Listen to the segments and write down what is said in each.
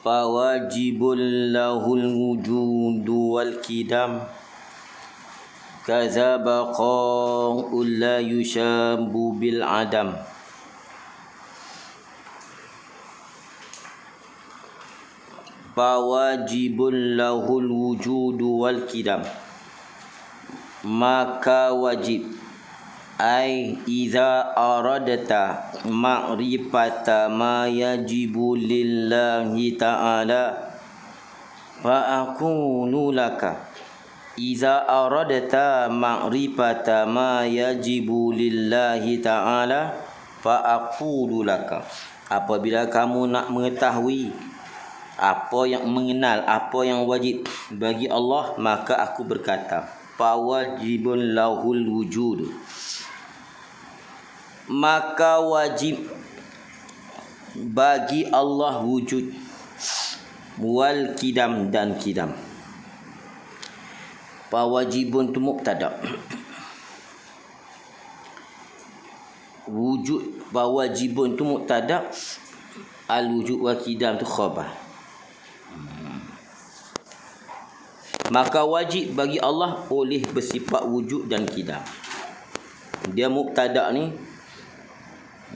Fawajibul lahul wujudu wal kidam kaza baqa'ul la yushabu bil adam. Fawajibul lahul wujudu wal kidam, maka wajib ai iza aradta ma'rifata ma yajibu lillahi ta'ala fa aqulu laka iza aradta ma'rifata ma yajibu lillahi ta'ala fa aqulu laka, apabila kamu nak mengetahui apa yang mengenal apa yang wajib bagi Allah, maka aku berkata fa wajibun lahul wujud, maka wajib bagi Allah wujud, wal kidam dan kidam. Fawajibun tu mubtada, wujud fawajibun tu mubtada, al wujud wal kidam tu khabar. Maka wajib bagi Allah oleh bersifat wujud dan kidam. Dia mubtada ni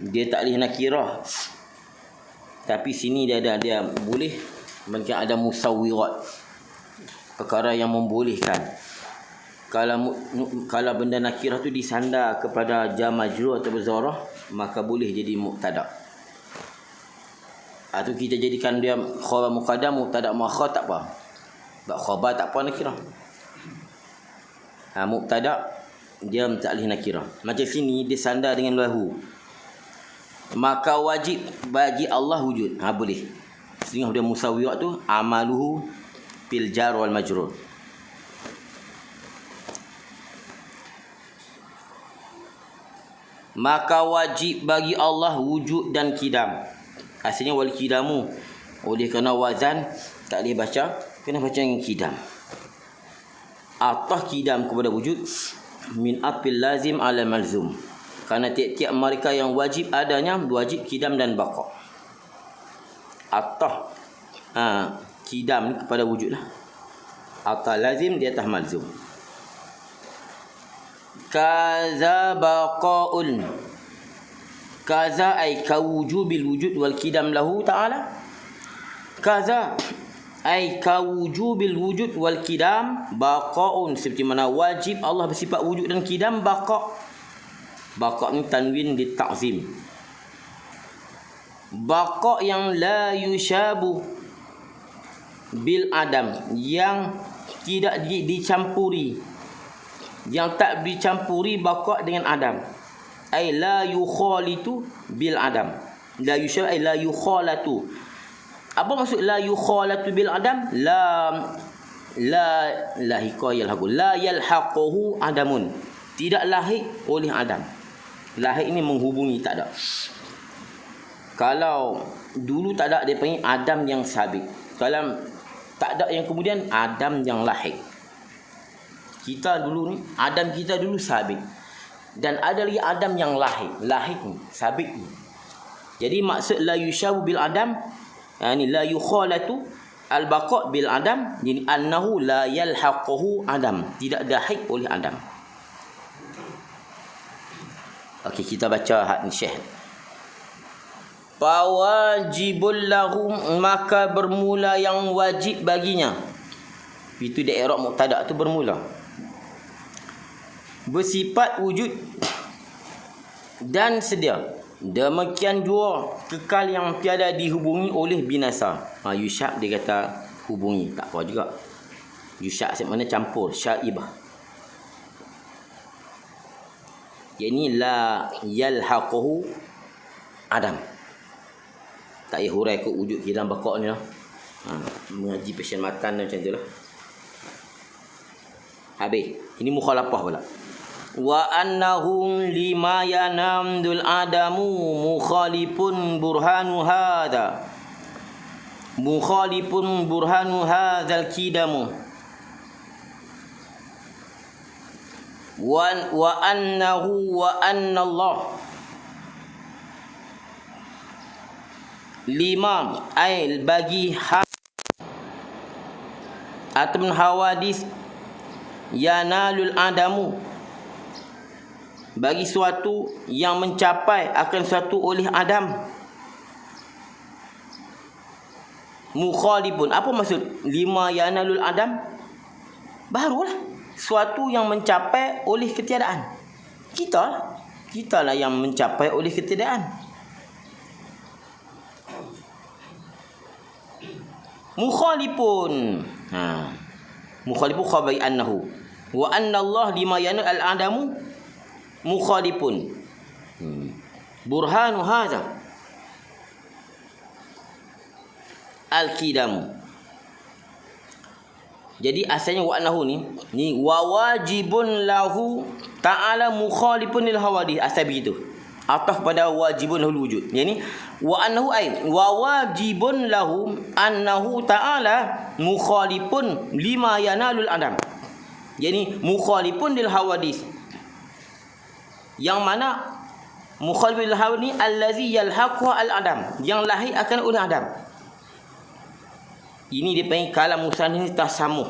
dia tak boleh nakirah, tapi sini dia boleh, mungkin ada musawwirat, perkara yang membolehkan. Kalau benda nakirah tu disandar kepada jar majrur atau zarah, maka boleh jadi mubtada. Atau kita jadikan dia khabar muqaddam, mubtada muakhar tak apa. Sebab khabar tak apa nakirah. Mubtada dia tak boleh nakirah. Macam sini dia sandar dengan lahu. Maka wajib bagi Allah wujud. Boleh. Setengah dia musawwirat tu amaluhu fil jar wal majrur. Maka wajib bagi Allah wujud dan kidam. Asalnya wal kidamu. Oleh kerana wazan tak boleh baca, kena baca dengan kidam. Atah kidam kepada wujud min atfil lazim ala malzum. Karena tiap-tiap mereka yang wajib adanya wajib kidam dan baqa. Atah kidam ni kepada wujud lah. Atah lazim di atas malzum. Kaza baqaul, kaza ay kawujubil wujud wal kidam lahu ta'ala. Kaza ay kawujubil wujud wal kidam baqaun, seperti mana wajib Allah bersifat wujud dan kidam baqa. Baqa ni tanwin di ta'zim. Baqa yang la yushabu bil adam, yang tidak dicampuri, yang tak dicampuri baqa dengan adam. Ay la yukhalitu bil adam. La yushabu ay la yukhalatu. Apa maksud la yukhalatu bil adam? La hikayal haqu, la yalhaquhu adamun, tidak lahir oleh adam. Lahir ini menghubungi, tak ada. Kalau dulu tak ada, dia panggil Adam yang sabit. Kalau tak ada yang kemudian, Adam yang lahir. Kita dulu ni, Adam kita dulu sabit. Dan ada lagi Adam yang lahir. Lahir ni, sabit ni. Jadi maksud la yushabu bil adam, ni la yukhalatu al-baqa bil adam, jadi annahu la yalhaquhu adam, tidak lahir oleh Adam. Okey, kita baca hak ni Syekh. Fawajibul lahum, maka bermula yang wajib baginya. Itu dia i'rab mubtada tu bermula. Bersifat wujud dan sedia. Demikian jua kekal yang tiada dihubungi oleh binasa. Yusyab dia kata hubungi, tak apa juga. Yusyab makna campur, syaibah. Yang la yalhaquhu adam. Tak payah hurai kot wujud kidam baqa ni lah. Mengaji pasien matan macam tu lah. Habis. Ini mukhalafah pula. Wa annahum lima yanamdul adamu mukhalifun burhanu hadha. Mukhalifun burhanu hadzal kidamu. Wa annahu wa anna Allah lima ai bagi ataupun hawadis yanalul adamu, bagi suatu yang mencapai akan suatu oleh Adam. Mukhalifun, apa maksud lima yanalul adam? Barulah suatu yang mencapai oleh ketiadaan. Kita lah yang mencapai oleh ketiadaan. Mukhalifun, mukhalifun khabai annahu wa anna Allah lima yanal al adamu mukhalifun. Burhanu hadza al-qidam. Jadi asalnya wa annahu ni wa wajibun lahu ta'ala mukhalifun lil hawadith, asal begitu. Ataf pada wajibun lahu wujud. Yani wa annahu ay wa wajibun lahu annahu ta'ala mukhalifun lima yanalul adam. Yani mukhalifun lil hawadith, yang mana mukhalifun lil hawadith allazi yalhaqu al adam, yang lahir akan oleh adam. Ini dia panggil kalam musannih ni tasamuh.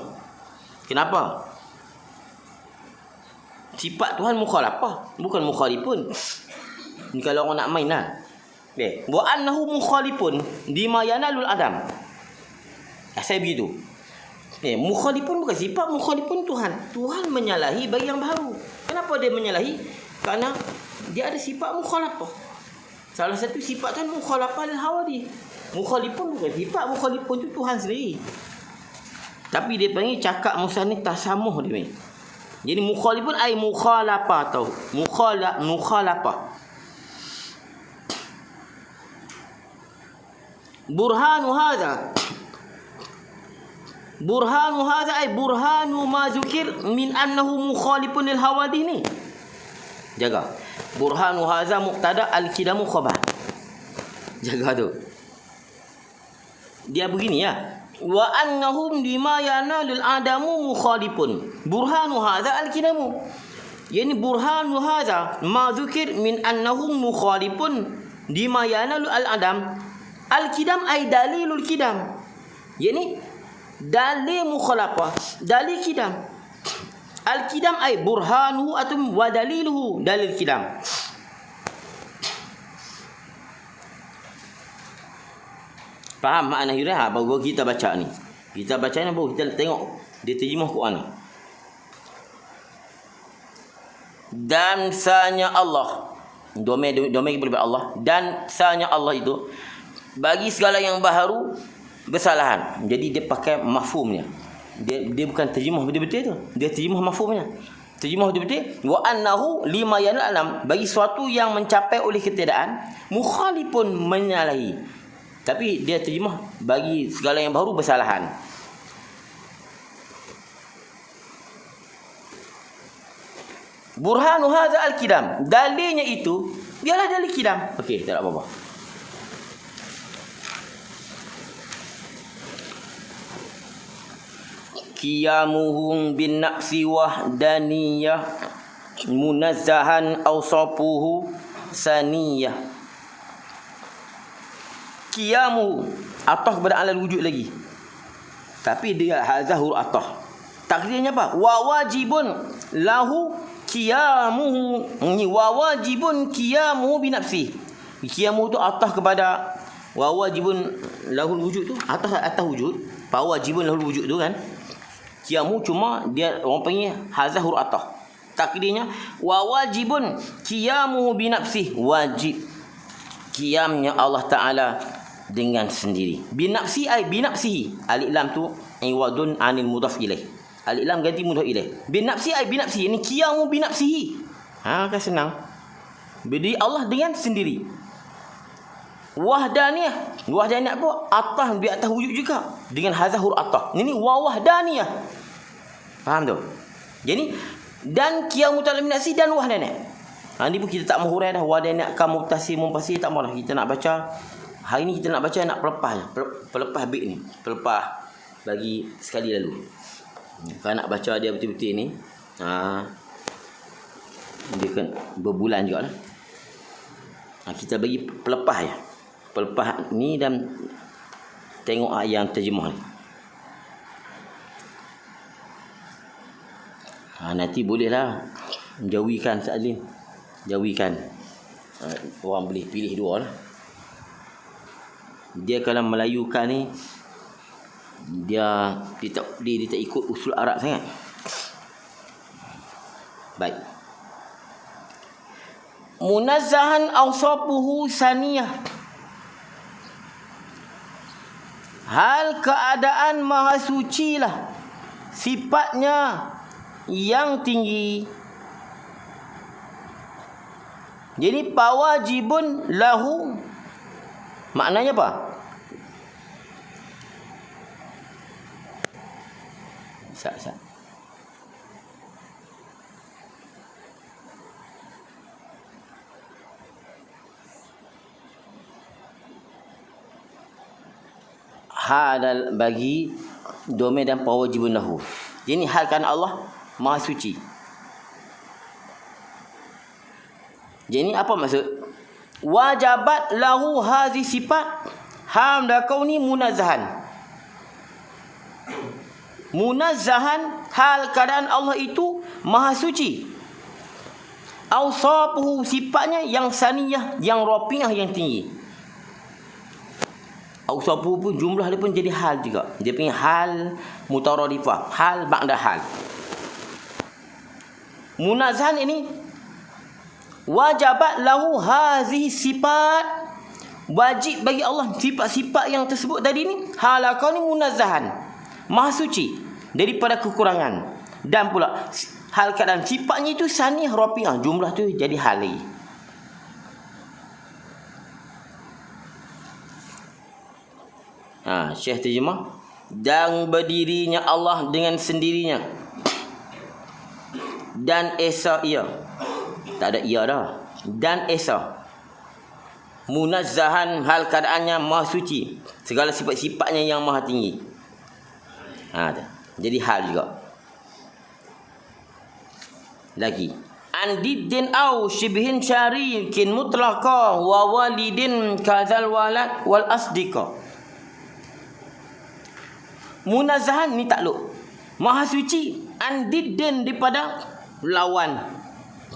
Kenapa? Sifat Tuhan mukhalafah, bukan mukhalifun. Ni kalau orang nak main lah. Wa annahu mukhalifun bima yanalul adam. Asal begitu. Mukhalifun bukan sifat, mukhalifun Tuhan. Tuhan menyalahi bagi yang baru. Kenapa dia menyalahi? Kerana dia ada sifat mukhalafah. Salah satu sifat Tuhan mukhalafah lil hawadith. Mukhalifun bukan sifat, mukhalifun tu Tuhan sendiri. Tapi dia panggil cakap musannih tasamuh dia ni. Jadi mukhalifun ai mukhalafah atau mukhalafah. Burhanu hadza ai burhanu ma zukir min annahu mukhalifun lil hawadith ni. Jaga. Burhanu hadza muqtada al-qidamu khabar. Jaga tu. Dia begini ya. Wa annahum lima yanalul adamu mukhalifun. Burhanu hadza al-qidamu. Yani burhanu hadza ma dzukir min annahum mukhalifun lima yanalul al-adam. Al-qidam ay dalilul qidam. Yani dalil mukhalafah, dalil qidam. Al-qidam ay burhanuhu atau wa daliluhu, dalil qidam. Faham makna huraian? Baru kita baca ni. Kita baca ni baru kita tengok dia terjemah Quran ni. Dan sanya Allah, domain daripada Allah, dan sanya Allah itu bagi segala yang baharu kesalahan. Jadi dia pakai mafhumnya. Dia bukan terjemah betul-betul tu. Dia terjemah mafhumnya. Terjemah betul-betul. Wa annahu lima yanal alam, bagi suatu yang mencapai oleh ketiadaan, mukhalifun menyalahi. Tapi dia terjemah bagi segala yang baru bersalahan. Burhanu hadza al-qidam. Dalilnya itu biarlah dalil qidam. Okey, tak ada apa-apa. Qiyamuhum bin nafsi wahdaniyah munazzahan awsafuhu saniyah. Qiyamu atah kepada alal wujud lagi. Tapi dia hazahur atah. Takdirnya apa? Wa wajibun lahu qiyamuhu. Ni wa wajibun qiyamuhu bi nafsi. Qiyamu tu atah kepada wa wajibun lahul wujud tu, atah wujud. Fa wajibun lahul wujud tu kan. Qiyamu cuma dia orang panggil hazahur atah. Takdirnya wa wajibun qiyamuhu bi nafsi. Wajib qiyamnya Allah Taala dengan sendiri. Binafsi ay binafsihi. Alif lam tu iwadun anil mudhaf ilaih. Alif lam ganti mudhaf ilaih. Binafsi ay binafsihi. Ini qiyamu binafsihi. Kan senang. Berdiri Allah dengan sendiri. Wahdaniyah. Wahdaniyah apa? Atah bi atas wujud juga. Dengan hazahur atah. Ini wahdaniyah. Faham tu? Jadi dan qiyamu ta'ala binafsi dan wahdaniyah. Ni pun kita tak mahurai dah. Wahdaniyah kamu mutasi mumpasi tak mahu dah. Kita nak baca. Hari ni kita nak baca nak pelepah je. Pelepah bait ni. Pelepah bagi sekali lalu. Kalau nak baca dia betul-betul ni, dia kan berbulan juga lah. Kita bagi pelepah je. Pelepas ni dan tengok ayat yang terjemah ni. Nanti bolehlah jauhikan Sa'lin. Jauhikan. Orang boleh pilih dua lah. Dia kalau melayukan ni, dia tak ikut usul Arab sangat. Baik. Munazzahan awsafuhu saniyah. Hal keadaan maha suci lah sifatnya yang tinggi. Jadi pawajibun lahu maknanya apa? Sat. Hadal bagi domain dan pawajibun lahu. Jadi halkan Allah Maha Suci. Jadi apa maksud? Wajabat lahu hazi sifat hamda kauni munazzahan. Munazzahan hal keadaan Allah itu Maha Suci. Awsafuhu sifatnya yang saniyah, yang rafi'ah, yang tinggi. Awsafuhu pun jumlah dia pun jadi hal juga. Dia punya hal mutaradifah, hal ba'da hal. Munazzahan ini wajabat lahu hazihi sifat, wajib bagi Allah sifat-sifat yang tersebut tadi ni halakani munazzahan, Maha Suci daripada kekurangan. Dan pula hal keadaan sifatnya itu saniyah rafi'ah, jumlah tu jadi hali. Syekh terjemah, dan berdirinya Allah dengan sendirinya dan esa ia, tak ada ia dah, dan esa, munazzahan hal keadaannya Maha Suci, segala sifat-sifatnya yang maha tinggi. Jadi hal juga. Lagi andiddin au shibhin syarikin mutlaqa wa walidin kadzal walad wal asdiqa. Munazzahan ni takluk Maha Suci, andiddin daripada lawan.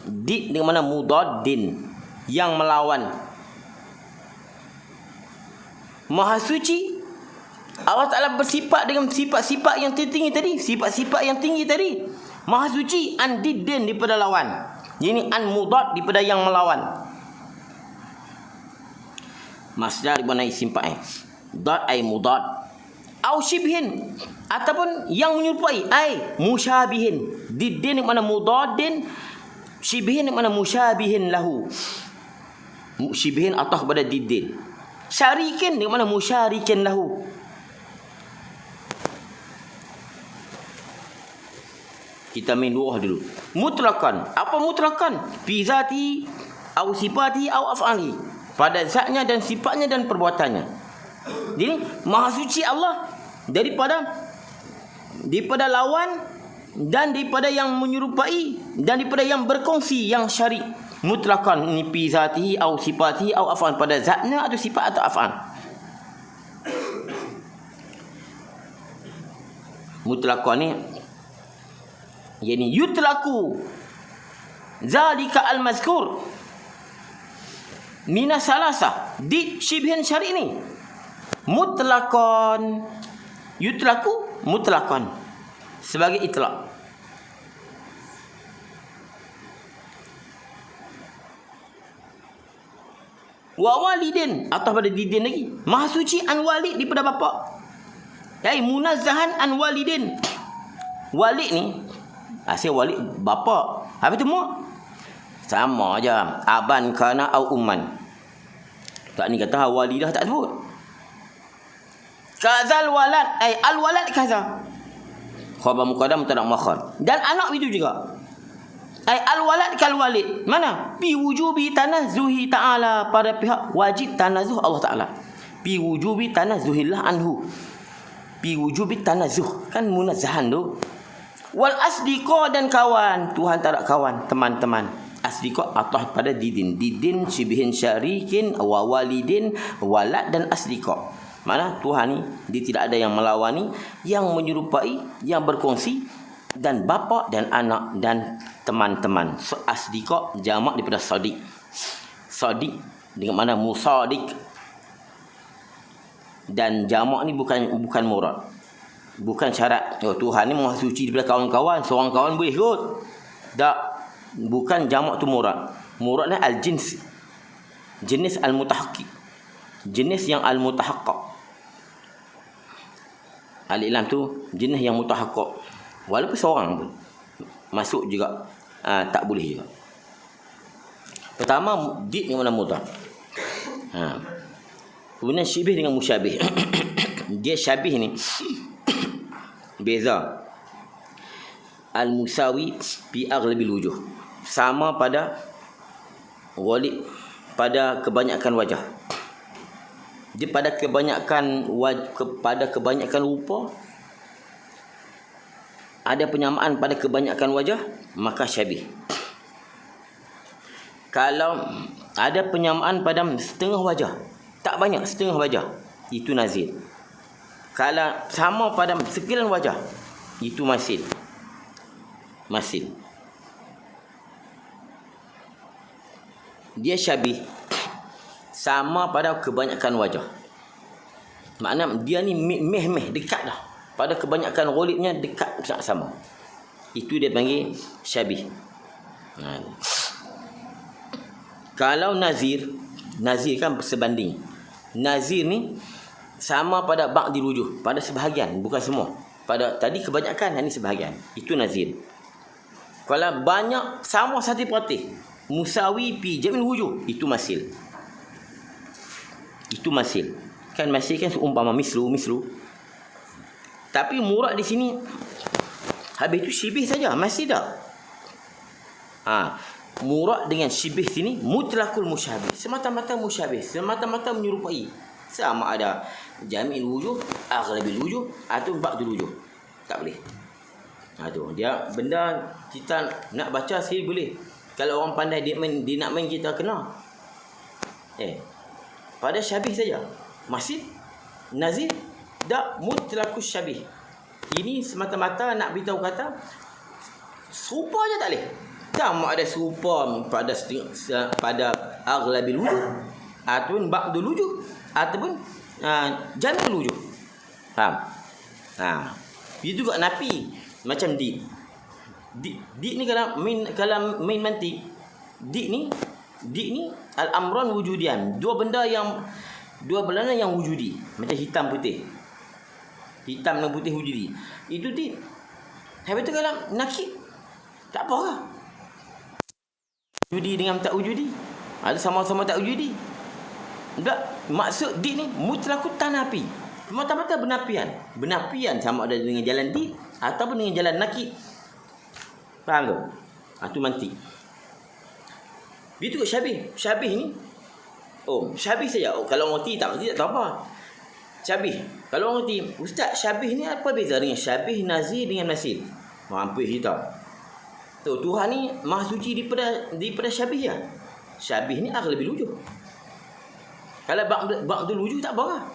Did dengan mana mudaddin, yang melawan. Maha Suci, Allah Ta'ala bersifat dengan sifat-sifat yang tinggi tadi. Sifat-sifat yang tinggi tadi Maha Suci, andiddin daripada lawan. Ini an mudad daripada yang melawan. Masdar daripada simpan dad ay mudad. Au shibhin, ataupun yang menyerupai, ai musyabihin. Diddin yang mana mudaddin, shibhin yang mana musyabihin lahu. Shibhin atau kepada diddin. Syarikin yang mana musyarikin lahu. Kita main luah dulu. Mutlakan. Apa mutlakan? Fi zati au sifati au af'ali. Pada zatnya dan sifatnya dan perbuatannya. Jadi Maha Suci Allah daripada lawan dan daripada yang menyerupai dan daripada yang berkongsi, yang syarik. Mutlakan ni fi zatihi au sifatihi au af'al, pada zatnya atau sifat atau af'al. Mutlakan ni yani yutlaku zalika al-mazkur minas salasah di shibhin syari' ni. Mutlaqan, yutlaku mutlaqan, sebagai itlaq. Wa walidin, atau pada didin lagi. Maha Suci an walid daripada bapa. Munazzahan an walidin. Walid ni asal walid bapa. Habis tu mak sama aja, aban kana au umman. Tak ni kata walidah tak sebut. Kazal walad, al walad kaza. Khabar muqaddam mubtada muakhar. Dan anak itu juga. Al walad kal walid. Mana? Bi wujubi tanazzuhi ta'ala, pada pihak wajib tanazzuh Allah Taala. Bi wujubi tanazzuhillah anhu. Bi wujubi tanazzuh, kan munazzahan tu. Wal asdiqa, dan kawan. Tuhan tak ada kawan, teman-teman. asdiqa atah pada didin. Didin syibihin syarikin wa walidin walad dan asdiqa. Mana Tuhan ni dia tidak ada yang melawani, yang menyerupai, yang berkongsi, dan bapa dan anak dan teman-teman. So, asdiqa jamak daripada sadiq. Sadiq dengan mana musadiq. Dan jamak ni bukan murad. Bukan syarat Tuhan ni maha suci daripada kawan-kawan, seorang kawan boleh kot. Tak, bukan jamak tu murad. Murad ni al-jins. Jenis al-mutahaqqiq. Jenis yang al-mutahaqqaq. Al-ilam tu jenis yang mutahaqqaq. Walaupun seorang pun masuk juga tak boleh juga. Pertama, did dengan mana mudah. Kemudian syibih dengan musyabih. Dia syabih ni beza. Al-musawi fi aghlabil wujuh. Sama pada ghalib, pada kebanyakan wajah. Dia pada kebanyakan rupa ada penyamaan pada kebanyakan wajah, maka syabih. Kalau ada penyamaan pada setengah wajah, tak banyak, setengah wajah, itu nazir. Kalau sama pada sekilan wajah, itu masil. Masil. Dia syabih sama pada kebanyakan wajah. Maknanya dia ni meh dekat dah. Pada kebanyakan ghalibnya dekat sama. Itu dia panggil syabih. Kalau nazir kan sebanding. Nazir ni sama pada ba'di rujuh, pada sebahagian, bukan semua. Pada tadi kebanyakan, ini sebahagian. Itu nazir. Kalau banyak sama satu perhati, musawi pi jamil wujuh, itu masil. Itu masil. Kan masil kan seumpama mislu. Tapi murad di sini habis itu syibih saja, masih tak. Murad dengan syibih sini mutlaqul musyabih, semata-mata musyabih, semata-mata menyerupai. Sama ada jamil wujuh, aghlabil wujuh atau ba'dul wujuh. Tak boleh. Tu dia benda kita nak baca sekali boleh. Kalau orang pandai dia nak main kita kena. Pada syabih saja. Masih nazir dak mutlaqus syabih. Ini semata-mata nak beritahu kata serupa je tak boleh. Sama ada serupa pada aghlabil wujuh ataupun ba'dul wujuh ataupun jamil wujuh. Faham? Itu juga nafi macam di ni kalau main mantik di ni al-amran wujudian, dua benda yang wujudi, macam hitam putih dan putih wujudi, itu di. Habis tu kalau nakid tak apa lah, wujudi dengan tak wujudi ada sama-sama tak wujudi. Tak, maksud di ni mutlaqut tanafi, semata-mata benafian sama ada dengan jalan di ataupun dengan jalan nakid. Faham tu? Itu mantik. Begitu syabih. Syabih ni syabih saja. Kalau orang reti tak tahu apa. Syabih. Kalau orang reti, ustaz, syabih ni apa beza dengan syabih, nazir dengan masil? Mampu kita. Tu Tuhan ni maha suci daripada syabih ya. Syabih ni aghlabil wujuh. Kalau ba'dul wujuh tak apa.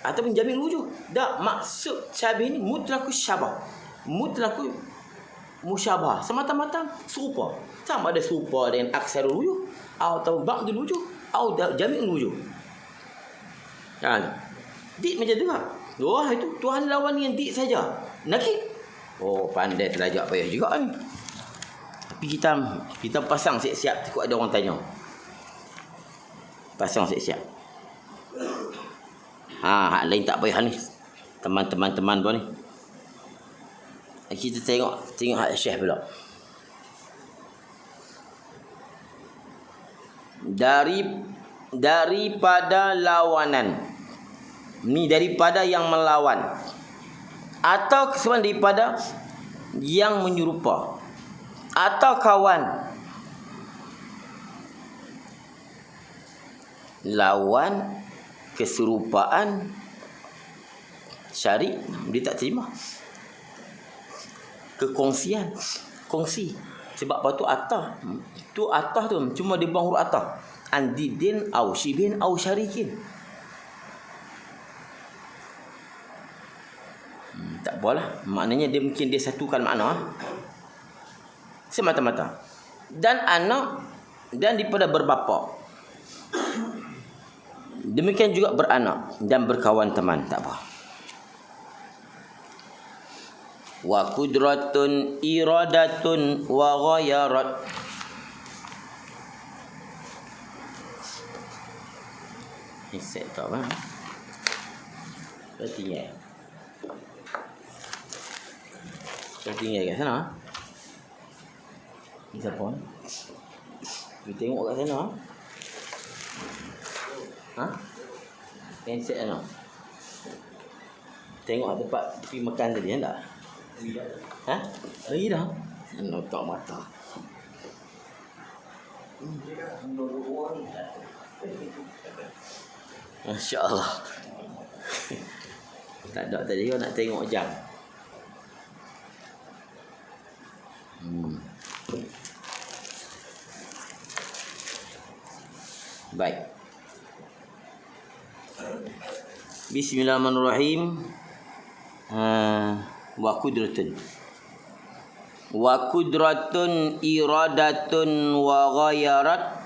Ataupun jamil wujuh. Tak, maksud syabih ni mutlaqus syabah. Mutlaqul musyabah, semata-mata serupa. Sama ada serupa dengan aksarul wujuh atau ba'dul wujuh atau jami'ul wujuh. Kan? Dik macam tu lah. Wah, itu Tuhan lawan dengan dik saja. Nakid. Pandai terlajak payah juga ni. Tapi kita pasang siap-siap takut ada orang tanya. Pasang siap-siap. Hak lain tak payah ni. Teman-teman pun ni. Kita tengok hak Syekh pula. Daripada lawanan. Ni daripada yang melawan. Atau kesemuanya daripada yang menyerupa. Atau kawan. Lawan, keserupaan, syarik, dia tak terima. Kekongsian, kongsi, Sebab apa tu atah? Tu atah tu cuma dia buang huruf atah. Andidin au shibin au syarikin. Tak apalah. Maknanya dia mungkin dia satukan makna. Semata-mata. Dan anak dan daripada berbapa. Demikian juga beranak dan berkawan teman. Tak apa. Wa qudratun iradatun wa ghayarat. Ini set tak apa. Tinggal. Tinggal kat sana. Ni siapa? Kita tengok kat sana. Ha? Handset sana. Tengok tempat pergi makan tadi kan tak? Ha? Lagi dah. Notak mata. Masya-Allah. Tak ada tadi kau nak tengok jam. Baik. Bismillahirrahmanirrahim. Wa qudratun. Wa qudratun iradatun wa ghayarat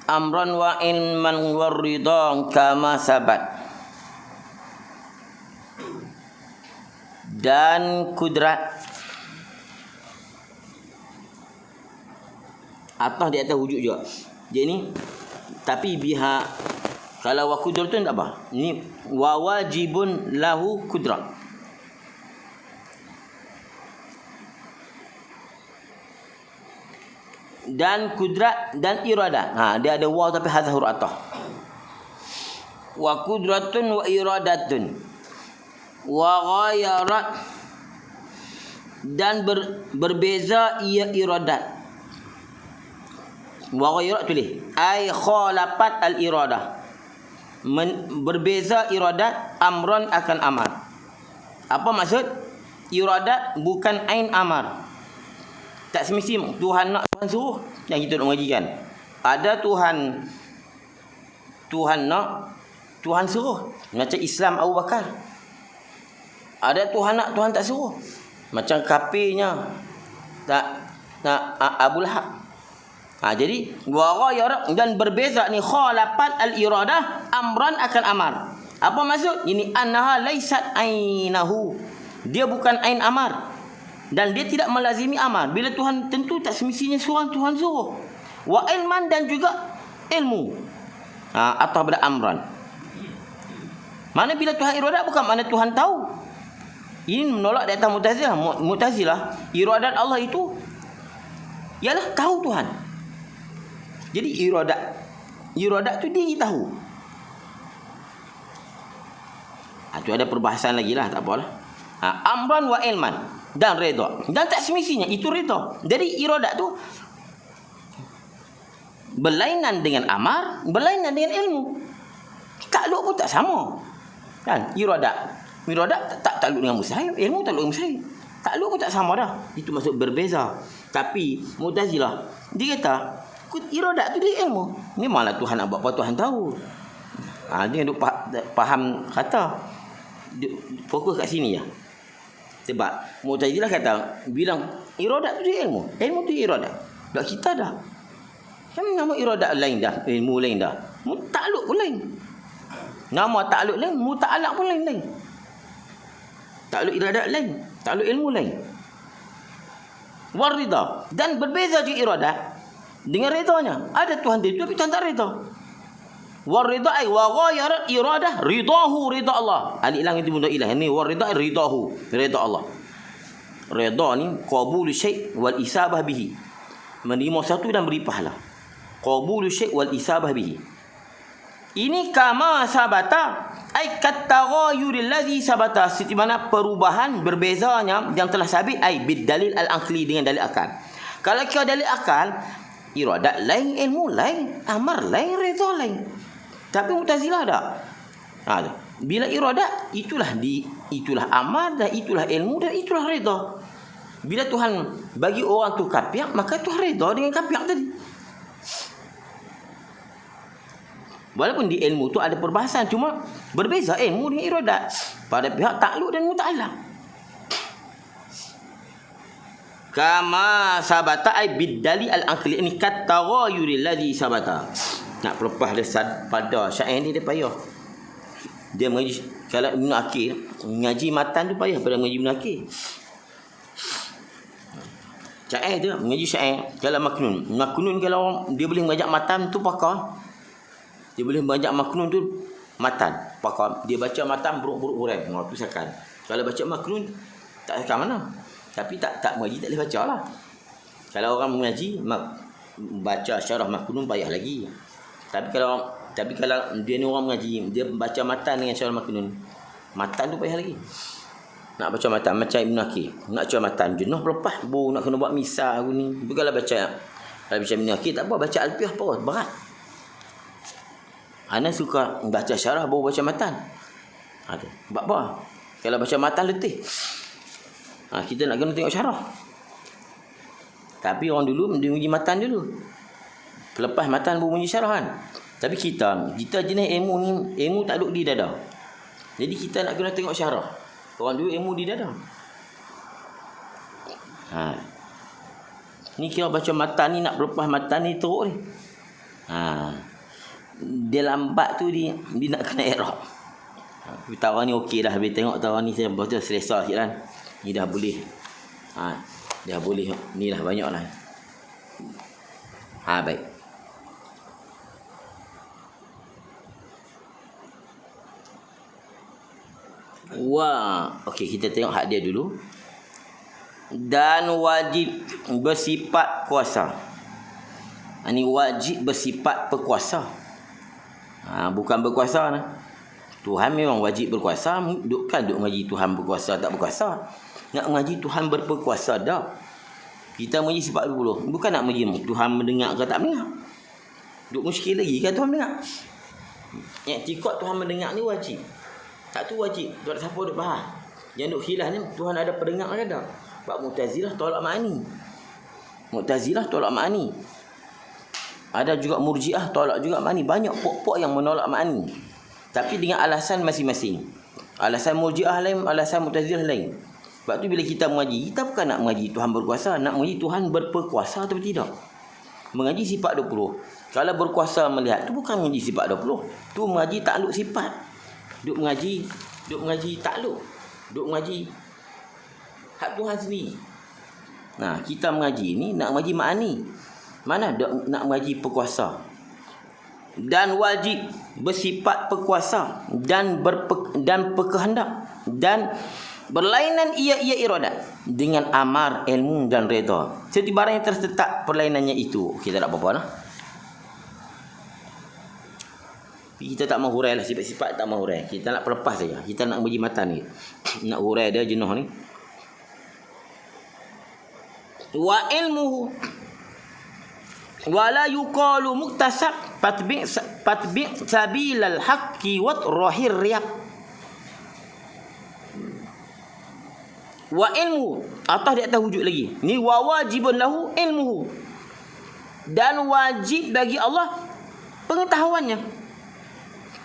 amran wa ilman wa ridha kama sabat. Dan kudrat atas di atas wujud juga. Jadi ni tapi biha kalau wa qudratun tak apa. Ni wa wajibun lahu qudrat. Dan kudrat dan iradat. Dia ada waw tapi hadza huruf atah. Wa qudratun wa iradatun wa ghayarat dan berbeza ia iradat. Wa ghayarat tulis ai khalafat al iradah. Berbeza iradat amran akan amar. Apa maksud? Iradat bukan ain amar. Tak semestinya Tuhan nak, Tuhan suruh. Yang kita nak mengaji kan. Ada Tuhan nak, Tuhan suruh. Macam Islam Abu Bakar. Ada Tuhan nak, Tuhan tak suruh. Macam kafirnya Abu Lahab. Jadi wa ghayar dan berbeza ni khalafat al-iradah amran akan amar. Apa maksud? Ini annaha laisat ainahu. Dia bukan ain amar. Dan dia tidak melazimi amar. Bila Tuhan tentu tak semestinya Tuhan suruh. Wa ilman dan juga ilmu. Atau pada amran. Mana bila Tuhan iradat bukan mana Tuhan tahu. Ini menolak di atas Mu'tazilah. Mu'tazilah, iradat Allah itu ialah tahu Tuhan. Jadi iradat tu dia tahu. Itu ada perbahasan lagi lah, tak apalah. Amran wa ilman dan redha. Dan tak semestinya itu redha. Jadi iradat tu berlainan dengan amar, berlainan dengan ilmu. Takluk pun tak sama. Kan? Iradat tak takluk dengan mustahil, ilmu takluk dengan mustahil. Takluk pun tak sama dah. Itu maksud berbeza. Tapi Mu'tazilah dia kata iradat tu dia ilmu. Ni malah Tuhan nak buat apa Tuhan tahu. Dia duk faham kata. Fokus kat sini je. Sebab Mu'tazilah kata bilang iradat tu dia ilmu. Ilmu tu iradat. Tak kita dah. Kan nama iradat lain dah, ilmu lain dah. Takluk pun lain. Nama takluk lain, muta'alaq pun lain. Takluk iradat lain, takluk ilmu lain. Warida dan berbeza juga iradat dengan redanya. Ada Tuhan dia tapi Tuhan tak reda. Warida ay wa ghayarat iradah ridahu rida Allah. Alif lam itu benda ilah. Ini warida ridahu rida Allah. Rida ni qabulu syai' wal isabah bihi. Menerima satu dan beri pahala. Qabulu syai' wal isabah bihi. Ini kama sabata ay kataghayuril ladzi sabata, seperti mana perubahan berbezanya yang telah sabit ay bid dalil al aqli dengan dalil akal. Kalau kau dalil akal, iradat lain, ilmu lain, amar lain, rida lain. Tapi Mu'tazilah tak. Bila iradat itulah amar dan itulah ilmu dan itulah rida. Bila Tuhan bagi orang tu kapiak, maka Tuhan redha dengan kapiak tadi. Walaupun di ilmu tu ada perbahasan, cuma berbeza ilmu dengan iradat pada pihak takluk dan muta'allaq. Kama sabata ay bidali al-aqli, ini kataghayuril ladzi sabata. Nak pelepah dia pada syair ni dia payah. Dia mengaji, kalau Ibn Aqil mengaji matan tu payah pada mengaji Ibn Aqil. Syair tu mengaji syair. Kalau maknun kalau dia boleh mengajak matan tu pakar. Dia boleh mengajak maknun tu matan pakar. Dia baca matan buruk-buruk hurai. Tu sakan. Kalau baca maknun tak sakan mana. Tapi tak mengaji tak boleh baca lah. Kalau orang mengaji baca syarah maknun payah lagi. Tapi kalau dia ni orang mengaji, dia baca matan dengan syarah maknun, matan tu payah lagi. Nak baca matan macam Ibn Aqil, nak baca matan jenuh pelepah, nak kena buat misal aku ni. Kalau baca Ibn Aqil tak apa, baca Alfiah apa berat. Ana suka baca syarah baru baca matan. Sebab apa? Kalau baca matan letih. Kita nak kena tengok syarah. Tapi orang dulu dia uji matan dulu. Lepas matan baru uji syarah kan. Tapi kita jenis ilmu ni, ilmu tak duduk di dada. Jadi kita nak kena tengok syarah. Orang dulu ilmu di dada. Ni kira baca matan ni, nak berlepas matan ni teruk ni. Dia lambat tu dia nak kena i'rab. Tawa ni okey dah. Habis tengok tawa ni saya baca selesa sikit kan. Ni dah boleh. Dah boleh. Ni dah banyak lah. Baik. Okey, kita tengok hak dia dulu. Dan wajib bersifat kuasa. Ini wajib bersifat berkuasa. Bukan berkuasa nah. Tuhan memang wajib berkuasa, duk mengaji Tuhan berkuasa tak berkuasa. Nak mengaji Tuhan berkuasa dah. Kita mengaji sifat 20. Bukan nak mengaji Tuhan mendengar ke tak mendengar. Duk muskil lagi kan Tuhan mendengar. I'tikad Tuhan mendengar ni wajib. Tak tu wajib. Tak ada siapa duk faham. Yang duk khilaf ni Tuhan ada pendengar ke tak? Sebab Mu'tazilah tolak ma'ani. Ada juga Murji'ah tolak juga ma'ani. Banyak pok-pok yang menolak ma'ani. Tapi dengan alasan masing-masing. Alasan Murji'ah lain, alasan Mu'tazilah lain. Sebab tu bila kita mengaji, kita bukan nak mengaji Tuhan berkuasa, nak mengaji Tuhan berperkuasa atau tidak. Mengaji sifat 20. Kalau berkuasa melihat tu bukan mengaji sifat 20. Tu mengaji takluk sifat. Duk mengaji takluk. Duk mengaji hak Tuhan sendiri. Kita mengaji ni nak mengaji ma'ani. Mana nak mengaji perkuasa. Dan wajib bersifat perkuasa dan berkehendak dan berlainan ia iradat dengan amar, ilmu dan redha. Setiap barang yang terletak perlainannya itu. Kita tak apa-apa lah. Kita tak mau hurai lah, sifat-sifat tak mau hurai. Kita nak pelepas saja. Kita nak mengaji matan ni. Nak hurai dia jenuh ni. Wa ilmuhu wala yuqalu muktasab patbi' sabilal haqqi wa rahir riyab. Wa ilmu atas di atas wujud lagi. Ni wa wajibun lahu ilmuhu. Dan wajib bagi Allah pengetahuannya.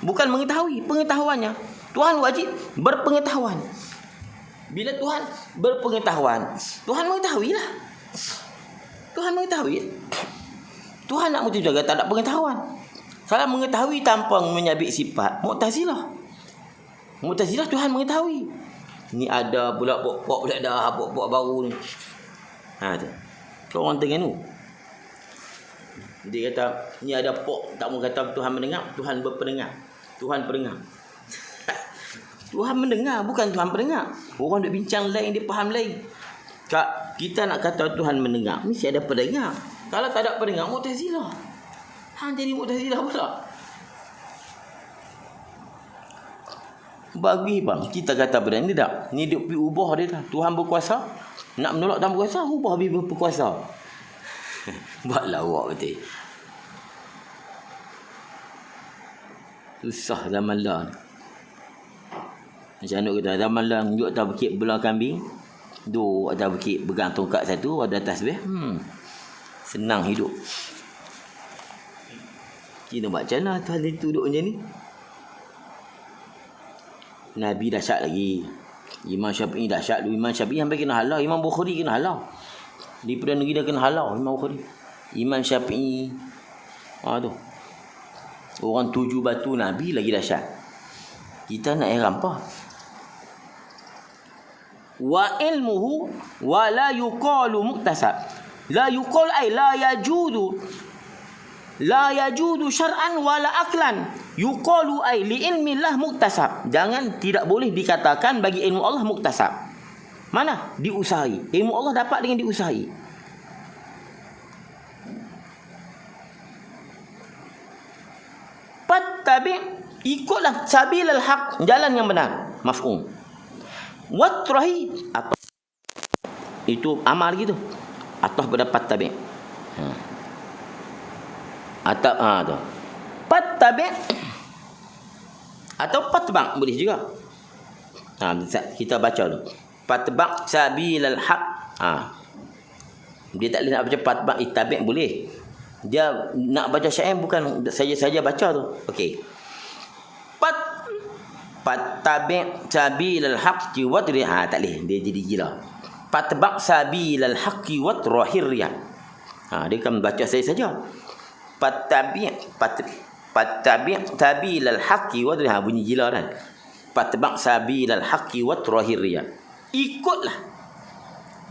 Bukan mengetahui, pengetahuannya. Tuhan wajib berpengetahuan. Bila Tuhan berpengetahuan, Tuhan mengetahuilah. Tuhan mengetahui. Tuhan nak mutu jaga tak ada pengetahuan. Kalau mengetahui tanpa menyabit sifat, Mu'tazilah Tuhan mengetahui. Ni ada pula pok-pok pula dah, pok-pok baru ni. Tu. Kau orang tengah tu. Dia kata, ni ada pok tak mau kata Tuhan mendengar, Tuhan berpendengar. Tuhan pendengar. Tuhan mendengar, bukan Tuhan pendengar. Orang duk bincang lain, dia faham lain. Kita nak kata Tuhan mendengar, mesti ada pendengar. Kalau tak ada pendengar, Mu'tazilah. Jadi Mu'tazilah pula. Bagi bang, kita kata benda ni tak. Ni duk pergi ubah dia dah. Tuhan berkuasa, nak menolak Tuhan berkuasa, ubah habis berkuasa. Buatlah awak betul. Susah zaman lah. Macam anak kata, zaman lah tunjuk tak berkit belah kambing. Duduk atas bukit, pegang tongkat satu, ada tasbih. Senang hidup. Kita buat macam mana tuan itu duduk macam ni? Nabi dahsyat lagi. Imam Syafi'i dahsyat. Imam Syafi'i sampai kena halau. Imam Bukhari kena halau. Di Perdana Negeri dia kena halau Imam Bukhari. Imam Syafi'i. Tu. Orang 7 batu Nabi lagi dahsyat. Kita nak heran apa? Wa ilmuhu wa la yuqalu muktasab. La yuqal ay la yajudu. La yajudu syar'an wala aklan. Yuqalu ay li ilmillah muktasab. Jangan, tidak boleh dikatakan bagi ilmu Allah muktasab. Mana? Diusahai. Ilmu Allah dapat dengan diusahai. Fattabi, ikutlah sabilal haq, jalan yang benar. Mafhum. Watrahi, atau itu amal gitu. Atau pada fattabi. Atau tu. Fattabi atau fatbang boleh juga. Kita baca dulu. Fatbang sabilal haq. Dia tak boleh nak baca fatbang ittabi boleh. Dia nak baca syair bukan saja baca tu. Okey. Fattabi sabilal haqqi wadriha, tak boleh. Dia jadi gila. Fatbang sabilal haqqi wadrahirya. Dia kan baca saya saja. Fattabi sabilal haqqi wadriha, bunyi gila kan. Fatbang sabilal haqqi wadrahirya. Ikutlah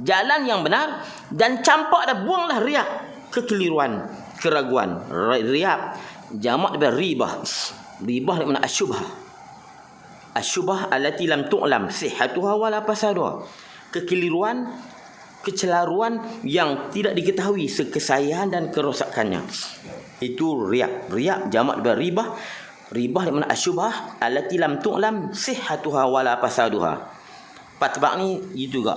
jalan yang benar dan campak dan buanglah riak, kekeliruan, keraguan. Riak jamak daripada ribah. Ribah ni mana asyubhah. Asyubhah allati lam tu'lam sihhatuha wala fasaduha. Kekeliruan, kecelaruan yang tidak diketahui kesahihan dan kerosakannya. Itu riak. Riak jamak daripada ribah. Ribah ni mana asyubhah allati lam tu'lam sihhatuha wala fasaduha. Fatbaq ni itu juga.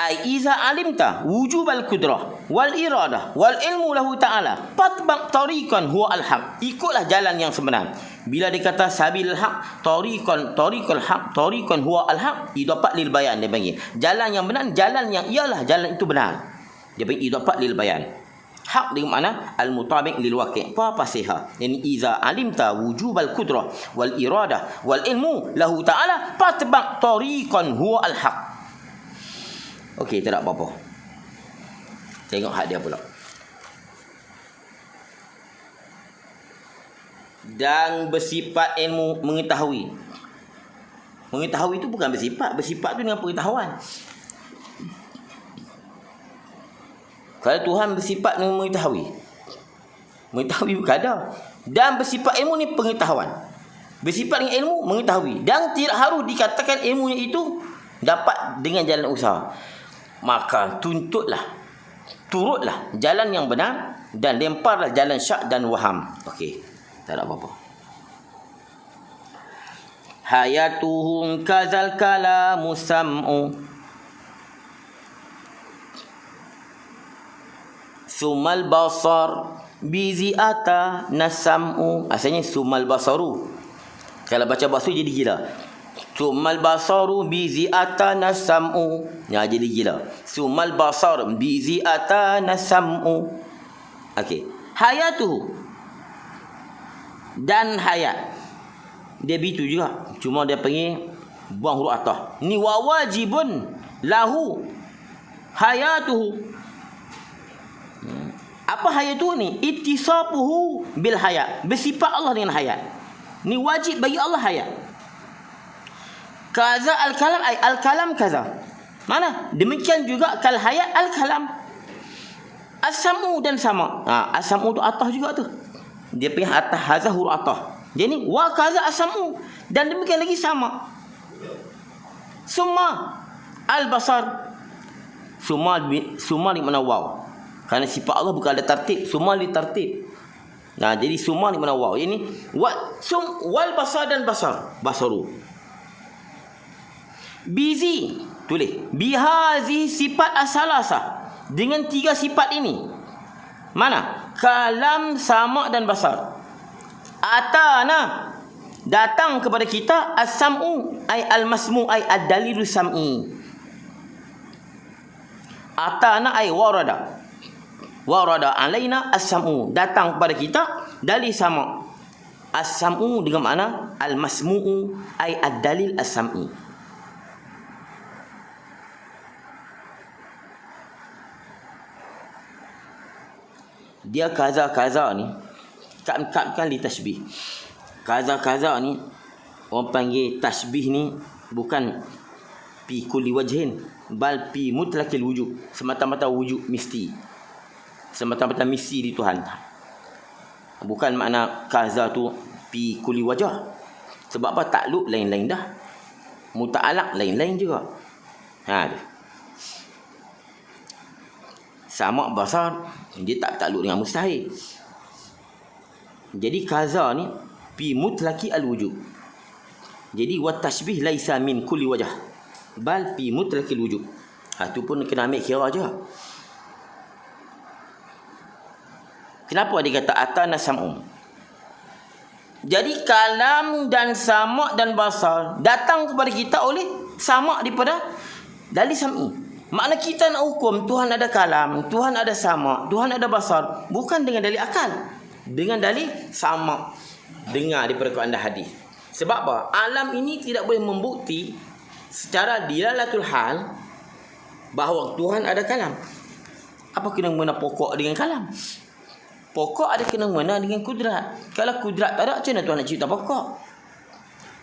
Ai iza alimta wujubal qudrah wal iradah wal ilmu lahu ta'ala fatbaq tariqan huwa al haq. Ikutlah jalan yang sebenar. Bila dikata sabil haq, tariqal haq, tariqan huwa al haq, idafat lil bayan dia panggil. Jalan yang benar, jalan yang ialah jalan itu benar. Dia panggil idafat lil bayan. Haq dengan makna al mutabiq lil waqi'. Apa pasiha? Yani iza alimta wujubal qudrah wal iradah wal ilmu lahu ta'ala fatbaq tariqan huwa al haq. Okey, tak ada apa-apa. Tengok hak dia pula. Dan bersifat ilmu mengetahui. Mengetahui itu bukan bersifat. Bersifat itu dengan pengetahuan. Kalau Tuhan bersifat dengan mengetahui. Mengetahui bukan ada. Dan bersifat ilmu ni pengetahuan. Bersifat dengan ilmu mengetahui. Dan tidak harus dikatakan ilmunya itu dapat dengan jalan usaha. Maka turutlah jalan yang benar dan lemparlah jalan syak dan waham. Okey, tak ada apa-apa. Hayatuhum kazal kalamu sam'u sumal basar bizi'ata nasam'u. Asalnya sumal basaru. Kalau baca basu jadi gila. Sumal basaru bizi'ata nasam'u. Ya, jadi gila. Sumal basar bizi'ata nasam'u. Okey. Hayatuhu. Dan hayat. Dia begitu juga. Cuma dia panggil buang huruf atah. Ni wa wajibun lahu hayatuhu. Apa hayat tu ni? Ittisafuhu bil hayat. Bersifat Allah dengan hayat. Ni wajib bagi Allah hayat. Kaza al-kalam ay al-kalam kaza. Mana? Demikian juga kal hayat al-kalam. As-sam'u dan sama. As-sam'u tu atah juga tu. Dia punya atah hazah huruf atah. Jadi wa kaza as-sam'u dan demikian lagi sama. Summa al-basar. Summa ni mana waw. Kerana sifat Allah bukan ada tartib, semua di tartib. Jadi semua ni mana waw. Ini wal basar dan basaru. Bizi, tulis. Bihazi sifat asalasa. Dengan 3 sifat ini. Mana? Kalam, sama dan basar. Atana, datang kepada kita as-sam'u ay al-masmu' ay ad-dalilu sam'i. Atana ay warada. Warada alaina as-sam'u. Datang kepada kita dalil sama'. As-sam'u dengan makna al-masmu'u ay ad-dalil as-sam'i. Dia kaza-kaza ni kan li tasbih. Kaza-kaza ni orang panggil tasbih ni bukan fi kulli wajhin bal fi mutlaqil wujud. Semata-mata wujud mesti. Semata-mata mesti di Tuhan. Bukan makna kaza tu fi kulli wajah. Sebab apa? Takluk lain-lain dah. Muta'alaq lain-lain juga. Sama' basar dia tak takluk dengan mustahil. Jadi kaza ni fi mutlaqi al-wujud. Jadi wa tasbih laisa min kulli wajah bal fi mutlaqil wujud. Tu pun kena ambil kira je. Kenapa dia kata atana sam'um? Jadi kalam dan sama' dan basar datang kepada kita oleh sama' daripada dalil sam'i. Makna kita nak hukum Tuhan ada kalam, Tuhan ada sama', Tuhan ada basar, bukan dengan dalil akal, dengan dalil sama'. Dengar daripada Quran dan hadis. Sebab apa? Alam ini tidak boleh membukti secara dilalatul hal bahawa Tuhan ada kalam. Apa kena-mengena pokok dengan kalam? Pokok ada kena-mengena dengan kudrat. Kalau kudrat tak ada, macam mana Tuhan nak cipta pokok?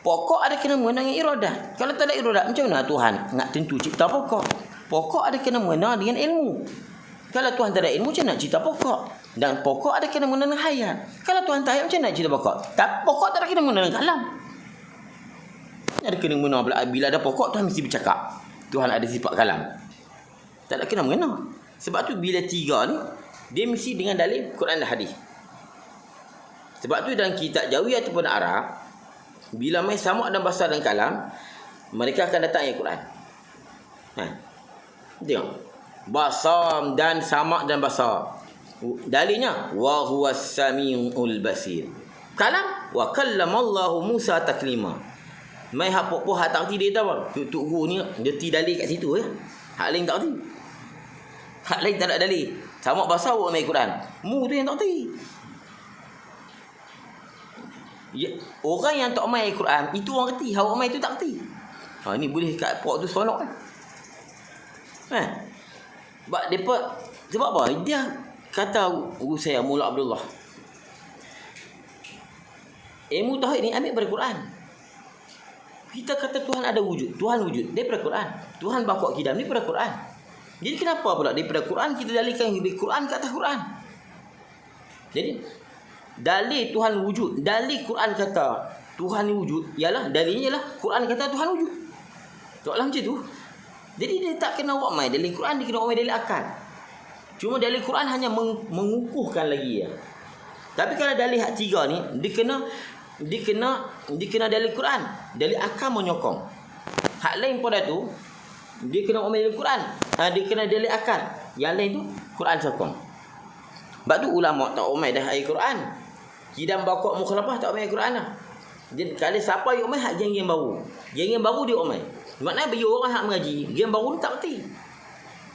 Pokok ada kena-mengena dengan iradah. Kalau tak ada iradah, macam mana Tuhan nak tentu cipta pokok? Pokok ada kena-mengena dengan ilmu. Kalau Tuhan tak ada ilmu, macam mana nak cipta pokok? Dan pokok ada kena-mengena dengan hayat. Kalau Tuhan tak hayat, macam mana nak cipta pokok? Pokok tak ada kena-mengena dengan kalam. Ada kena-mengena bila ada pokok, Tuhan mesti bercakap. Tuhan ada sifat kalam. Tak ada kena-mengena. Sebab tu bila tiga ni, dia mesti dengan dalil Quran dan hadis. Sebab tu dalam kitab Jawi ataupun Arab, bila main sama' dan basar dan kalam, mereka akan datang ayat Quran. Tengok. Basar dan sama' dan basar. Dalilnya wa huwas samiul basir. Kalam wa kallamallahu Musa taklima. Mai hak pok hak tak reti dia tahu apa? Tuk guru ni dia ti dalil kat situ ya. Hak lain tak reti. Hak lain tak ada dalil. Sama' basar buat main Quran. Mu tu yang tak reti. Ya, orang yang tak main Quran itu orang reti, hak main tu tak reti. Ni boleh kat pok tu seronok kan. Sebab apa? Dia kata guru saya Mula Abdullah, ilmu tauhid ni ambil daripada Quran. Kita kata Tuhan ada wujud, Tuhan wujud daripada Quran. Tuhan bakok kidam ni daripada Quran. Jadi kenapa pula daripada Quran kita dalilkan dari Quran ke atas Quran? Jadi dalil Tuhan wujud, dalil Quran kata Tuhan ni wujud, ialah dalilnya ialah Quran kata Tuhan wujud. Soalan macam tu. Jadi dia tak kena buat main dalil Quran, dia kena buat main dalil akal. Cuma dalil Quran hanya mengukuhkan lagi ya. Tapi kalau dalil hak tiga ni, dia kena dalil Quran, dalil akal menyokong. Hak lain pada tu, dia kena buat main dalil Quran. Dia kena dalil akal. Yang lain tu Quran sokong. Sebab tu ulama tak umai dah ayat Quran. Kidam bakok mukhalafah tak umai Quran lah. Jadi kalau siapa yang umai hak geng-geng baru. Geng-geng baru dia umai. Maknanya bagi orang hak mengaji, geng baru ni tak reti.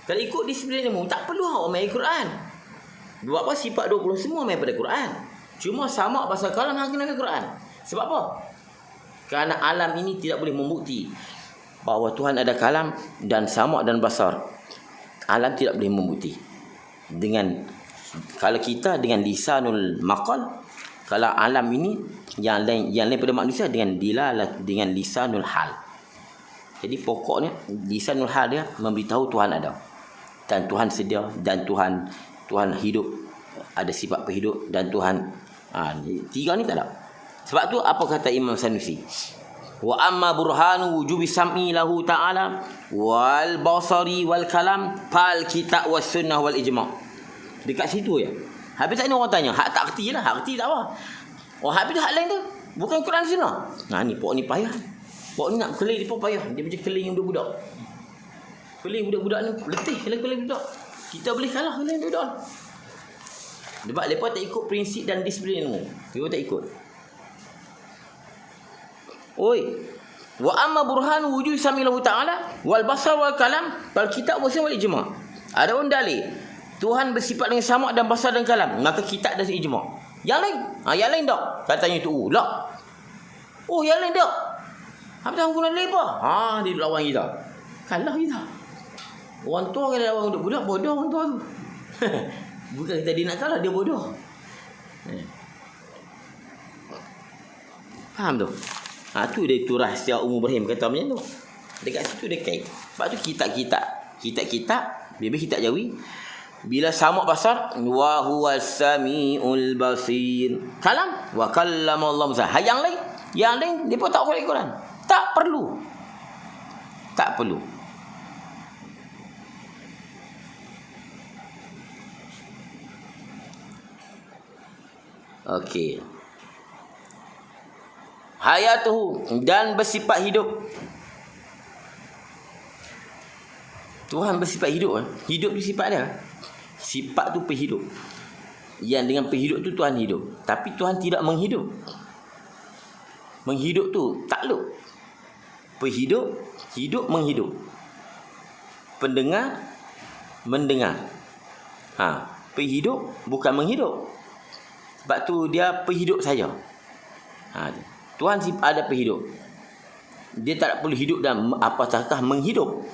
Kalau ikut disiplin ilmu, tak perlu hak umai Quran. Sebab apa? Sifat 20 semua umai pada Quran. Cuma sama pasal kalam hak kena Quran. Sebab apa? Kerana alam ini tidak boleh membukti bahawa Tuhan ada kalam dan sama dan basar. Alam tidak boleh membukti. Kalau kita dengan lisanul maqal, kalau alam ini yang lain pada manusia dengan lisanul hal. Jadi pokoknya lisanul hal dia memberitahu Tuhan ada. Dan Tuhan sedia dan Tuhan hidup, ada sifat penghidup dan Tuhan tiga ni tak ada. Sebab tu apa kata Imam Sanusi? Wa amma burhanu wujubi sam'i lahu ta'ala wal basari wal kalam fal kitab was sunnah wal ijma'. Dekat situ ya. Habis tak ni orang tanya, hak tak reti lah, hak reti tak apa. Habis tu hak lain tu bukan Quran sunnah. Ni pok ni payah. Pok ni nak kelih dia pun payah. Dia macam kelih budak-budak. Kelih budak-budak ni letih kelih budak. Kita boleh kalah kelih budak. Sebab mereka tak ikut prinsip dan disiplin ilmu. Mereka tak ikut. Wa amma burhan wujud samilahu ta'ala wal basar wal kalam wal kitab wa wal ijma'. Ada pun dalil Tuhan bersifat dengan sama dan basar dan kalam, maka kita ada ijma'. Yang lain, yang lain tak. Katanya tu, lah. Oh, yang lain tak. Apa tahu guna lebar? Dia lawan kita. Kalah kita. Orang tua kena lawan budak bodoh orang tua tu. Bukan kita dia nak kalah, dia bodoh. Faham tu? Tu dia tu rahsia Ummu Ibrahim kata macam tu. Dekat situ dia kait. Sebab tu kitab biar kita jawi. Bila sama basar, wa huwas samiul basir. Kalam wa kallama Allah Musa. Yang lain depa tak boleh Quran. Tak perlu. Okey. Hayatuhu, dan bersifat hidup. Tuhan bersifat hidup. Hidup tu sifat dia. Sifat tu penghidup. Yang dengan penghidup tu Tuhan hidup. Tapi Tuhan tidak menghidup. Menghidup tu takluk. Penghidup, hidup, menghidup. Pendengar, mendengar. Penghidup bukan menghidup. Sebab tu dia penghidup saja. Tuhan ada penghidup. Dia tak perlu hidup dan apatah menghidup.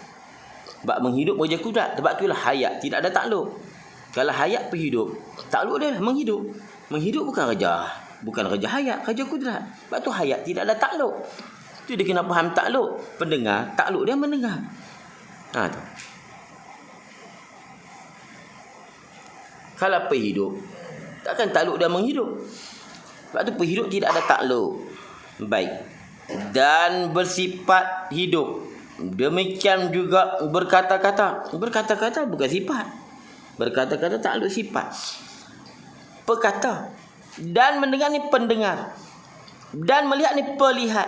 Sebab menghidup wajah kudrat. Sebab itulah hayat, tidak ada takluk. Kalau hayat penghidup, takluk dia menghidup. Menghidup bukan kerja hayat, kerja kudrat. Sebab tu hayat tidak ada takluk. Tu dia kena faham takluk. Pendengar, takluk dia mendengar. Tu. Kalau penghidup, takkan takluk dia menghidup. Sebab tu penghidup tidak ada takluk. Baik. Dan bersifat hidup. Demikian juga berkata-kata. Berkata-kata bukan sifat. Berkata-kata takluk sifat. Perkata. Dan mendengar ni pendengar. Dan melihat ni pelihat.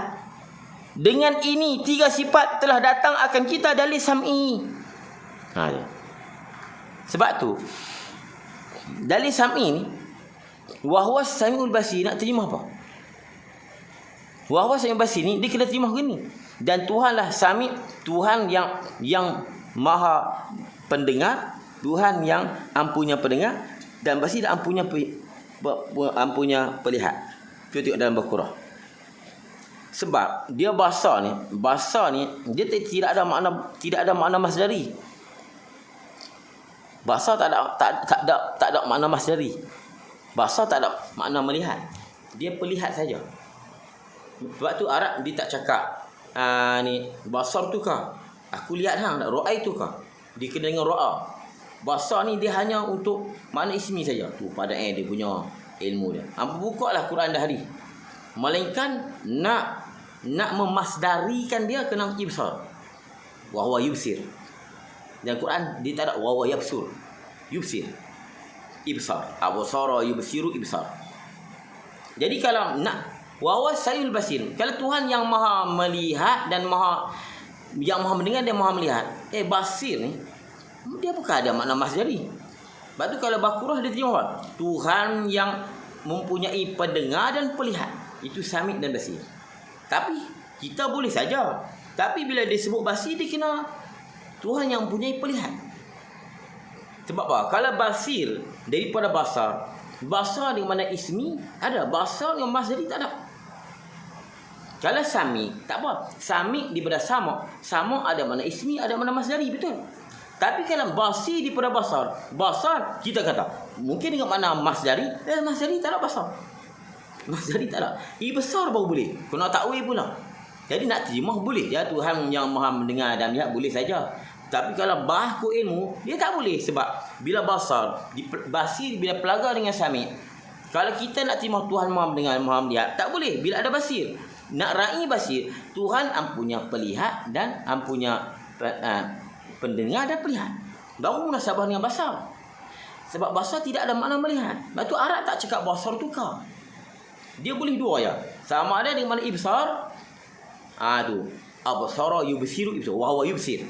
Dengan ini 3 sifat telah datang akan kita dari sam'i. Sebab tu dari sam'i ni, wa huwa samiul basir, nak terima apa? Wa huwa samiul basir ni dia kena terima gini. Dan Tuhanlah Sami', Tuhan yang maha pendengar, Tuhan yang ampunya pendengar, dan Basir ampunya pelihat. Kita tengok dalam Baqarah. Sebab dia bahasa ni dia tidak ada makna masdari. Bahasa tak ada makna masdari. Bahasa tak ada makna melihat. Dia pelihat saja. Sebab tu Arab dia tak cakap ni basar tu kah? Aku lihat ra'ai tu kah? Dia kena dengan ra'a. Basar ni dia hanya untuk makna ismi saja. Tu pada dia punya ilmu dia. Bukalah Quran dah hari. Melainkan nak memasdarikan dia kena ibsar. Wa huwa yubsir. Dan Quran dia tak ada wa huwa yabsur. Yubsir. Ibsar. Absara yubsiru ibsar. Jadi kalau nak wa huwa samiul basir, kalau Tuhan yang maha melihat dan maha mendengar dan maha melihat. Basir ni dia bukan ada makna masdari. Sebab tu kalau Baqarah dia terima apa? Tuhan yang mempunyai pendengar dan pelihat. Itu Sami' dan Basir. Tapi kita boleh saja. Tapi bila disebut Basir, dia kena Tuhan yang mempunyai pelihat. Sebab apa? Kalau Basir daripada basar, basar dengan mana ismi ada, basar dengan masdari tak ada. Kalau Sami' tak apa. Sami' daripada sama. Sama ada mana ismi, ada mana masdari, betul. Tapi kalau Basir daripada basar, basar kita kata mungkin dengan makna masdari, masdari tak ada basar. Masdari tak ada. Besar baru boleh. Kena takwil pula. Jadi nak terima boleh ya, Tuhan yang maha mendengar dan lihat boleh saja. Tapi kalau bahku ilmu, dia tak boleh. Sebab bila basar, Basir bila pelagar dengan Sami', kalau kita nak terima Tuhan maha mendengar, maha melihat, tak boleh. Bila ada Basir, nak ra'i Basir, Tuhan ampunya pelihat dan ampunya pendengar dan pelihat. Baru munasabah dengan basar. Sebab basar tidak ada makna melihat. Sebab tu Arab tak cakap basar tu kah. Dia boleh dua ya. Sama ada dengan mana ibsar. Tu. Absara yubsiru ibsar. Wa huwa yubsir.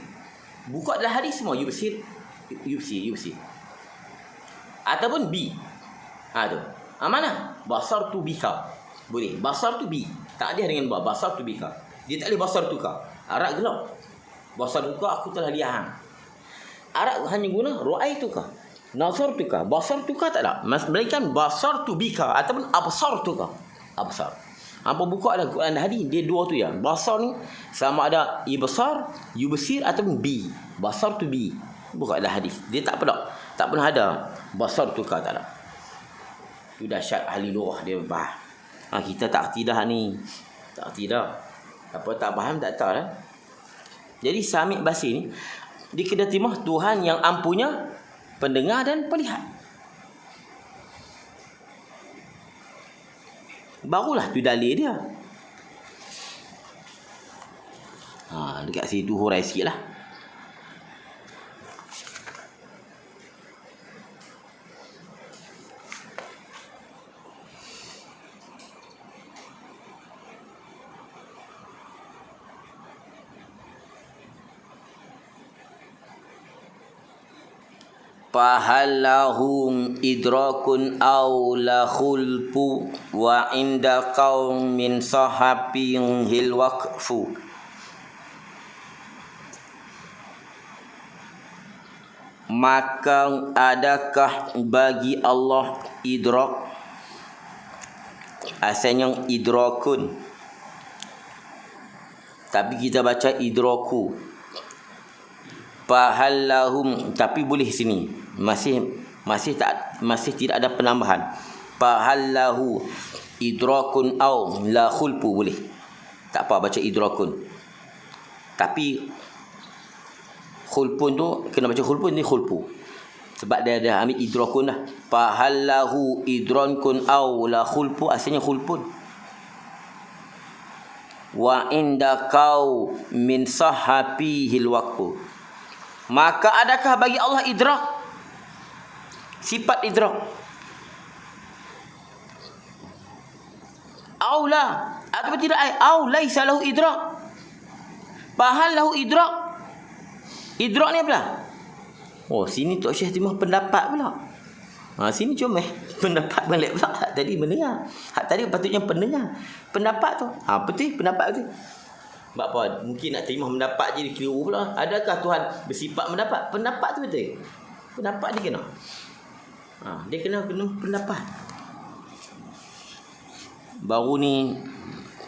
Buka dalam hadis semua yubsir. Yubsir. Ataupun bi. Tu. Mana? Basar tu bika. Boleh. Basar tu bi. Tak ada dengan basar tu bika. Dia tak boleh basar tu kah. Arab gelap. Basar tu kah aku telah lihat. Arab hanya guna ra'aituka, nazartuka, basartuka tak ada. Melainkan basartu bika ataupun absartuka. Absar. Apa buka ada Quran dan hadis, dia dua tu ya. Basar ni sama ada ibsar, yubsir ataupun bi. Basar tu bi. Buka ada hadis. Dia tak pernah ada basar tu tak ada. Tu dahsyat ahli lughah dia faham. Kita tak akidah ni. Tak akidah. Apa tak faham tak tahu lah. Jadi Sami' Basir ni dia kena terima Tuhan yang ampunya pendengar dan pelihat. Barulah tu dalil dia. Dekat situ hurai sikit lah. Fahallahum idrakun aw la khulfu wa inda qaumin sahabin hil waqfu. Maka adakah bagi Allah idrak? Asalnya idrakun, tapi kita baca idraku. Fahallahum, tapi boleh sini masih tidak ada penambahan. Fahallahu idrakun aw la khulfu boleh. Tak apa baca idrakun. Tapi khulpun tu kena baca khulpun ni khulfu. Sebab dia dah ambil idrakun dah. Fahallahu idrakun aw la khulfu, asalnya khulpun. Wa inda kau min sahabihil waqfu. Maka adakah bagi Allah idrak? Sifat idrak. Aula atau tidak? Au laisa lahu idrak. Bahal lahu idrak. Idrak ni apa? Oh, sini Tok Syekh timah pendapat pula. Sini comel pendapat balik pula. Tadi mendengar. Tadi patutnya pendengar. Pendapat tu. Betul pendapat tu. Sebab apa? Mungkin nak terima pendapat je dia keliru pula. Adakah Tuhan bersifat mendapat? Pendapat tu betul. Pendapat dia kena. Dia kena pendapat. Baru ni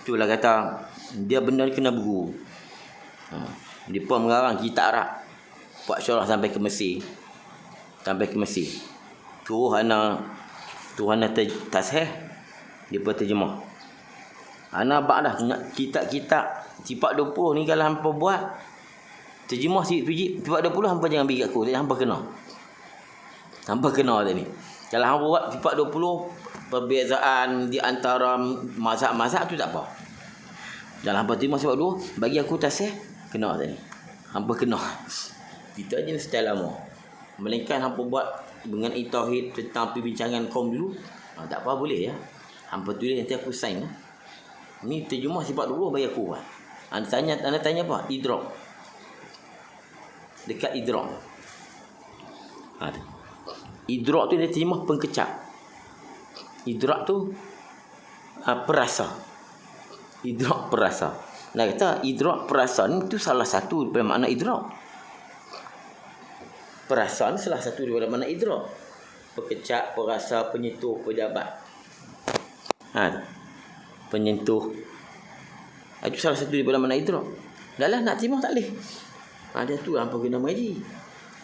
itulah kata dia benar kena berguru. Dia pun mengarang kitab Arab. Buat syarah sampai ke Mesir. Tuhan tasih dia pun terjemah. Ana bak dah kitab-kitab sifat 20 ni kalau hampa buat terjemah sifat 20 hampa jangan bagi kat aku. Hampa kena. Hampa kena tadi. Kalau hampa buat sifat 20 perbezaan di antara mazhab-mazhab tu tak apa. Dalam hampa terjemah sifat 2 bagi aku tasih kena tadi. Hampa kena. Itu aja style lama. Melainkan hampa buat dengan tauhid tentang perbincangan kaum dulu, tak apa boleh ya. Hampa tulis nanti aku sign lah. Ni terjemah sifat 20 bagi aku lah. Anda tanya apa? Idrak. Dekat idrak. Idrak tu dia terjemah pengkecap. Idrak tu perasa. Idrak perasa. Nah kata idrak perasa ni tu salah satu daripada makna idrak. Perasaan salah satu daripada makna idrak. Pekecap, perasa, penyentuh, pejabat. Penyentuh. Itu salah satu daripada makna idrak. Dah lah nak terima tak boleh. Dia tu hampa kena mengaji.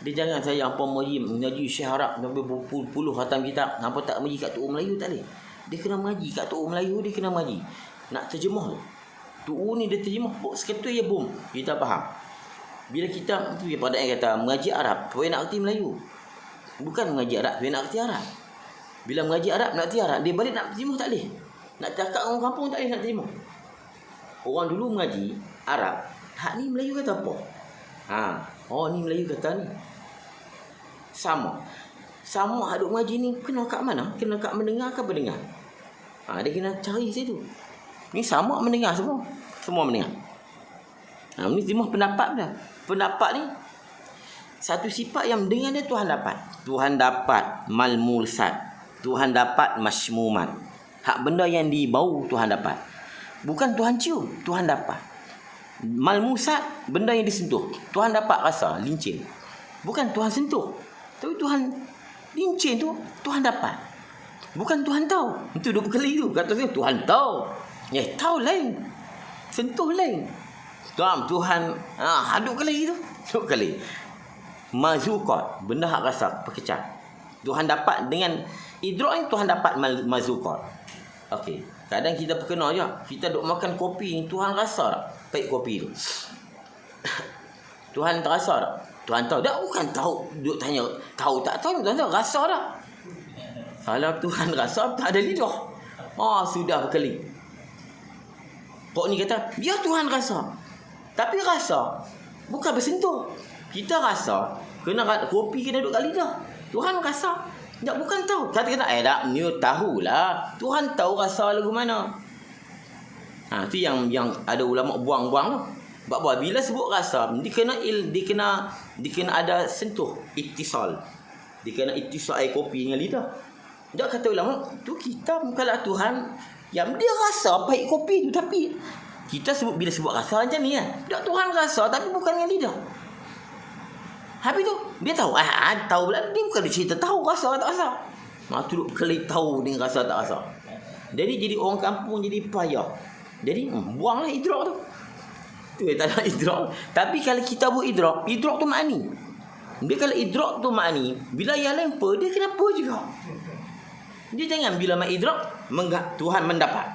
Dia jangan saya hampa mengaji Syekh Arab sampai berpuluh-puluh khatam kitab. Hampa tak mengaji kat Tuk Melayu tak boleh. Dia kena mengaji kat Tuk Melayu, dia kena mengaji. Nak terjemah tu. Tuk ni dia terjemah seketul je boom. Kita faham. Bila kita tu pada yang kata mengaji Arab, supaya nak erti Melayu. Bukan mengaji Arab, supaya nak erti Arab. Bila mengaji Arab nak erti Arab, dia balik nak terjemah tak boleh. Nak cakap orang kampung tak boleh nak terjemah. Orang dulu mengaji Arab, hak ni Melayu kata apa? Ni Melayu kata ni. Sama hak duk mengaji ni kena kat mana? Kena kat mendengar ke pendengar? Dia kena cari situ. Ni sama mendengar semua. Semua mendengar. Ni terjemah pendapat dah. Pendapat ni satu sifat yang dengan dia Tuhan dapat. Tuhan dapat malmulsat. Tuhan dapat masmumat. Hak benda yang dibau Tuhan dapat. Bukan Tuhan cium, Tuhan dapat. Malmusat, benda yang disentuh. Tuhan dapat rasa lincin. Bukan Tuhan sentuh. Tapi Tuhan lincin tu, Tuhan dapat. Bukan Tuhan tahu. Itu 2 kali tu. Kata saya, Tuhan tahu. Tahu lain. Sentuh lain. Tuhan haduk kali tu. 2 kali. Mazuqat, benda hak rasa, perkecat. Tuhan dapat dengan idrak ni, Tuhan dapat mazuqat. Okey. Kadang kita perkena je. Kita duk makan kopi ni, Tuhan rasa tak pahit kopi tu? Tuhan terasa tak? Tuhan tahu tak? Bukan tahu. Duk tanya tahu tak tahu. Tuhan tahu, rasa tak? Kalau Tuhan rasa, tak ada lidah. Sudah berkali. Kok ni kata, biar Tuhan rasa. Tapi rasa bukan bersentuh. Kita rasa, kopi kena duduk kat lidah. Tuhan rasa. Tak, bukan tahu. Kata-kata, tak, ni tahulah. Tuhan tahu rasa lagu mana. Tu yang ada ulama buang-buang tu. Sebab bila sebut rasa, dia kena ada sentuh, ittisal. Dia kena ittisal air kopi dengan lidah. Tak kata ulama, tu kita kalau Tuhan yang dia rasa pahit kopi tu, tapi kita bila sebut rasa macam ni kan. Tak, Tuhan rasa tapi bukan dengan lidah. Habis tu dia tahu. Tahu pula, dia bukan dia cerita tahu rasa tak rasa. Tu kali tahu dengan rasa tak rasa. Jadi orang kampung jadi payah. Jadi buanglah idrak tu. Tu tak ada idrak. Tapi kalau kita buat idrak tu makni. Dia kalau idrak tu makni, bila yang lain apa, dia kenapa juga. Dia jangan bila main idrak Tuhan mendapat.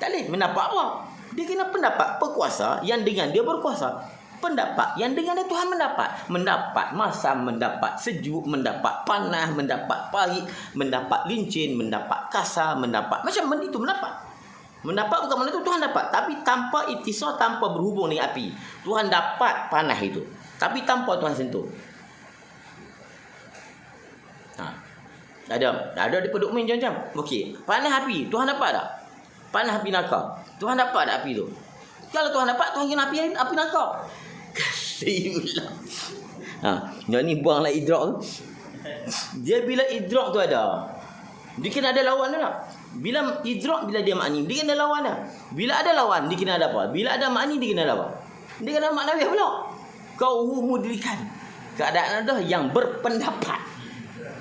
Tak boleh mendapat apa. Dia kena pendapat berkuasa yang dengan dia berkuasa. Pendapat yang dengan dia Tuhan mendapat. Mendapat masa, mendapat sejuk, mendapat panas, mendapat pahit, mendapat lincin, mendapat kasar, mendapat macam itu mendapat. Mendapat bukan mana tu Tuhan dapat, tapi tanpa ittisal, tanpa berhubung dengan api. Tuhan dapat panas itu, tapi tanpa Tuhan sentuh. Ada di peduk main macam-macam. Okey, panas api, Tuhan dapat tak? Panas api neraka, Tuhan dapat tak api tu? Kalau Tuhan dapat, Tuhan kena api neraka. Yang ni buanglah idrak tu. Dia bila idrak tu ada, dia kena ada lawan tu tak? Bila idrak, bila dia makni, dia kena lawan dah. Bila ada lawan, dia kena ada apa? Bila ada makni, dia kena lawan. Dia kena makna pula. Kau mudrikan keadaan ada yang berpendapat.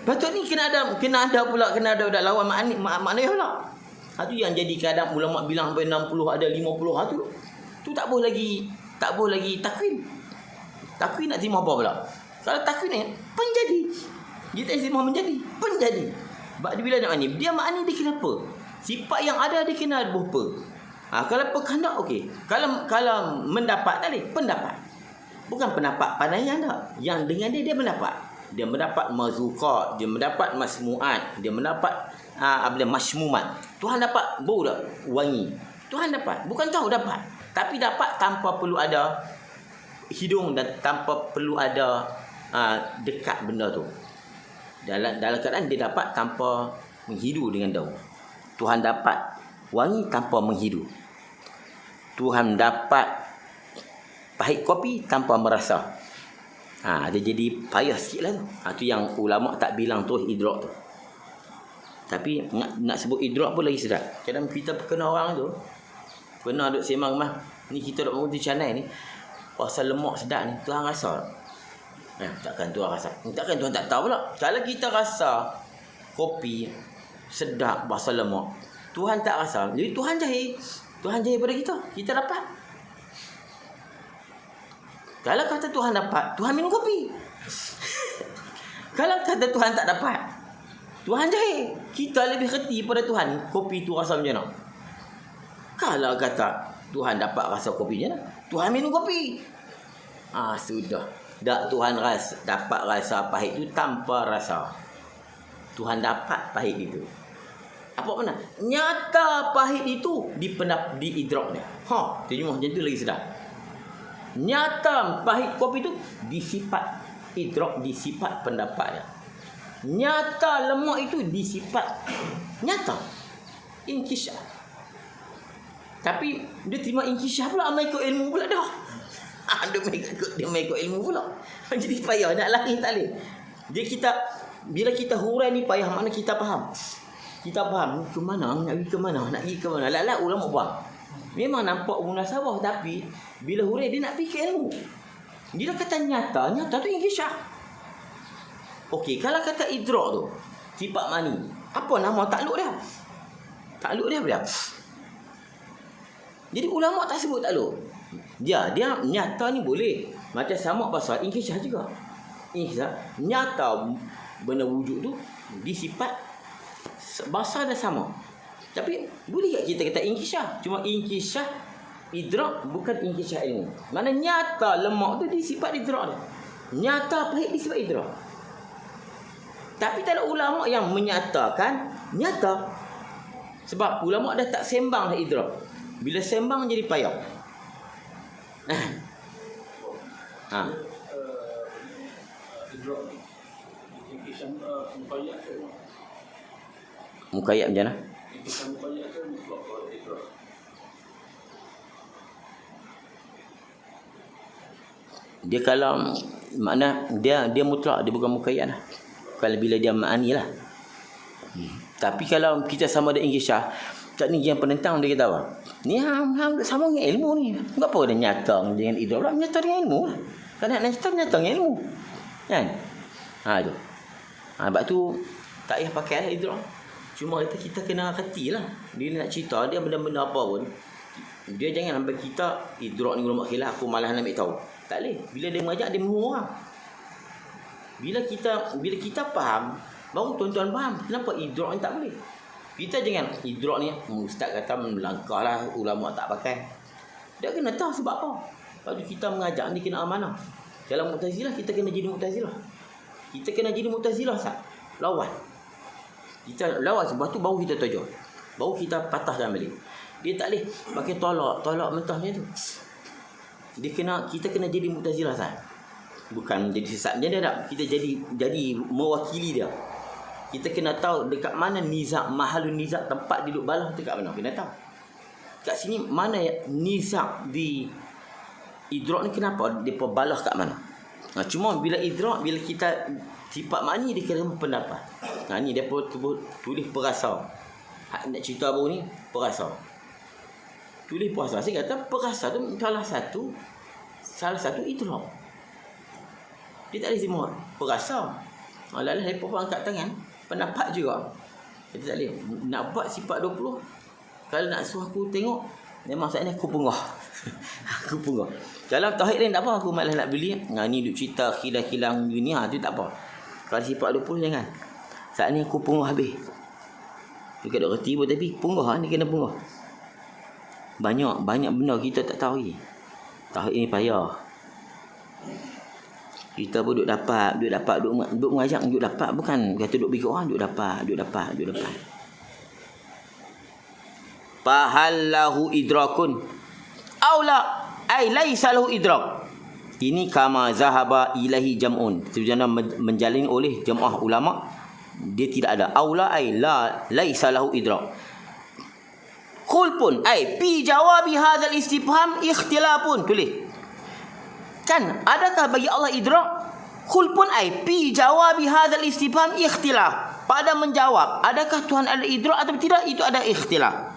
Patut ni kena ada pula, kena ada lawan makni pula. Tu yang jadi kadang ulama bilang sampai 60 ada 50 tu tak boleh lagi takwin. Takwin nak terima apa pula? Kalau takwin ni penjadi. Dia tak terima menjadi, penjadi. Sebab dia bila nak makni, dia makni dia kena apa? Sifat yang ada dia kena berupa. Kalau berkehendak okey. Kalau mendapat tadi pendapat. Bukan pendapat pandangan tak. Yang dengan dia mendapat. Dia mendapat mazuqat, dia mendapat masmuat, dia mendapat masmumat. Tuhan dapat bau tak? Wangi. Tuhan dapat. Bukan tahu dapat. Tapi dapat tanpa perlu ada hidung dan tanpa perlu ada dekat benda tu. Dalam keadaan dia dapat tanpa menghidu dengan daun. Tuhan dapat wangi tanpa menghidu. Tuhan dapat pahit kopi tanpa merasa. Dia jadi payah sikit lah tu. Tu yang ulama tak bilang tu idrak tu. Tapi nak sebut idrak pun lagi sedap. Kadang kita kena orang tu, pernah duduk sembang mah, ni kita duduk mengundi channel ni, pasal lemak sedap ni, Tuhan rasa takkan Tuhan rasa. Takkan Tuhan tak tahu pula. Kalau kita rasa kopi sedap pasal lemak, Tuhan tak rasa. Jadi Tuhan jahil pada kita. Kita dapat. Kalau kata Tuhan dapat, Tuhan minum kopi. Kalau kata Tuhan tak dapat, Tuhan jahil. Kita lebih reti pada Tuhan. Kopi tu rasa macam mana? Kalau kata Tuhan dapat rasa kopi je lah, Tuhan minum kopi. Sudah. Tak, Tuhan dapat rasa pahit tu tanpa rasa. Tuhan dapat pahit itu. Apa mana? Nyata pahit itu di idraknya. Terjemah macam tu lagi sedap. Nyata pahit kopi itu di sifat idrak, di sifat pendapatnya. Nyata lemak itu di sifat nyata inkisah. Tapi dia terima inkisah pula, ikut ilmu pula dah. Dia ikut ilmu pula. Jadi payah nak lari tak boleh. Bila kita hurai ni payah, mana kita faham. Kita faham ke mana, nak pergi ke mana. Lak ulama buang. Memang nampak munasabah, tapi bila hurai dia nak fikir ilmu. Dia dah kata nyata, nyata tu inkisyaf. Okey, kalau kata idrak tu, sifat mani, apa nama takluk dia? Takluk dia apa dia? Jadi ulama tak sebut takluk. Dia nyata ni boleh. Macam sama pasal inkisyaf juga. Inkisyaf, nyata benda wujud tu disifat bahasa dah sama. Tapi boleh tak kita kata inkisyaf? Cuma inkisyaf idrak bukan inkisyaf ilmu. Mana nyata lemak tu disifat idrak dia. Nyata pahit disifat idrak. Tapi tak ada ulama yang menyatakan nyata. Sebab ulama dah tak sembang dah idrak. Bila sembang jadi payah. Ha. Idrak inkisyaf muqayyad ke? Muqayyad macam mana? Inkisyaf muqayyad ke mutlaq idrak? Dia kalau makna dia mutlak, dia bukan muqayyad lah. Kalau bila dia ma'ani lah. Tapi kalau kita sama ada inkisyaf, tak ni yang penentang dia kata apa? Ni hang sama dengan ilmu ni. Kenapa dia nyata dengan idrak? Nyata dengan ilmu lah. Kalau nak nyata dengan ilmu. Kan? Ha tu. Sebab tu tak payah pakai lah idrak. Cuma kita kena hati lah. Dia nak cerita dia benda-benda apa pun. Dia jangan sampai kita idrak ni ulama khilaf, aku malas nak ambil tahu. Tak boleh. Bila dia mengajak dia menguang orang. Bila kita faham, baru tuan-tuan faham kenapa idrak ni tak boleh. Kita jangan idrak ni ustaz kata melangkahlah, ulama tak pakai. Dia kena tahu sebab apa. Lepas tu kita mengajak ni kena amanah. Dalam Mu'tazilah kita kena jadi Mu'tazilah. Kita kena jadi Mu'tazilah sah. Lawan. Kita lawan sebab tu baru kita tujuh. Baru kita patahkan balik. Dia tak boleh pakai tolak mentahnya tu. Kita kena jadi Mu'tazilah sah. Bukan jadi sesat. Dia tak kita jadi mewakili dia. Kita kena tahu dekat mana nizak, mahalun nizak, tempat duduk balah tu kat mana. Kena tahu. Kat sini mana nizak di idrak ni kenapa depa balah kat mana. Cuma bila idrak, bila kita sifat mani dia kira pendapat. Ni depa tulis perasa. Nak cerita baru ni perasa. Tulis perasa. Saya kata perasa tu salah satu idrak. Dia tak boleh semua perasa. Alah-alah depa pun angkat tangan. Pendapat juga. Dia tak boleh. Nak buat sifat 20. Kalau nak suruh aku tengok, memang saat ni aku pengah. Aku pengah. Kalau tauhid lain tak apa, aku malas nak beli. Ni duk cerita khilaf-khilaf dunia tu tak apa. Kalau sifat 20 jangan. Saat ni aku pengah habis. Dekat dok reti pun tapi pengah ni kena pengah. Banyak benda kita tak tahu lagi. Tauhid ni payah. Kita pun duk mengajak, duk dapat. Bukan kata duk bagi orang, duk dapat. Fahallahu idrakun. Aula ay laisa lahu idrak. Ini kama zahaba ilahi jam'un. Sebenarnya menjalin oleh jemaah ulama, dia tidak ada. Aula ay laisa lahu idrak. Qul pun ay fi jawabi hadzal istifham ikhtilafun. Tulis. Kan adakah bagi Allah idrak? Qul pun ai fi jawabi hadzal istifham ikhtilaf. Pada menjawab adakah Tuhan ada idrak atau tidak, itu ada ikhtilaf.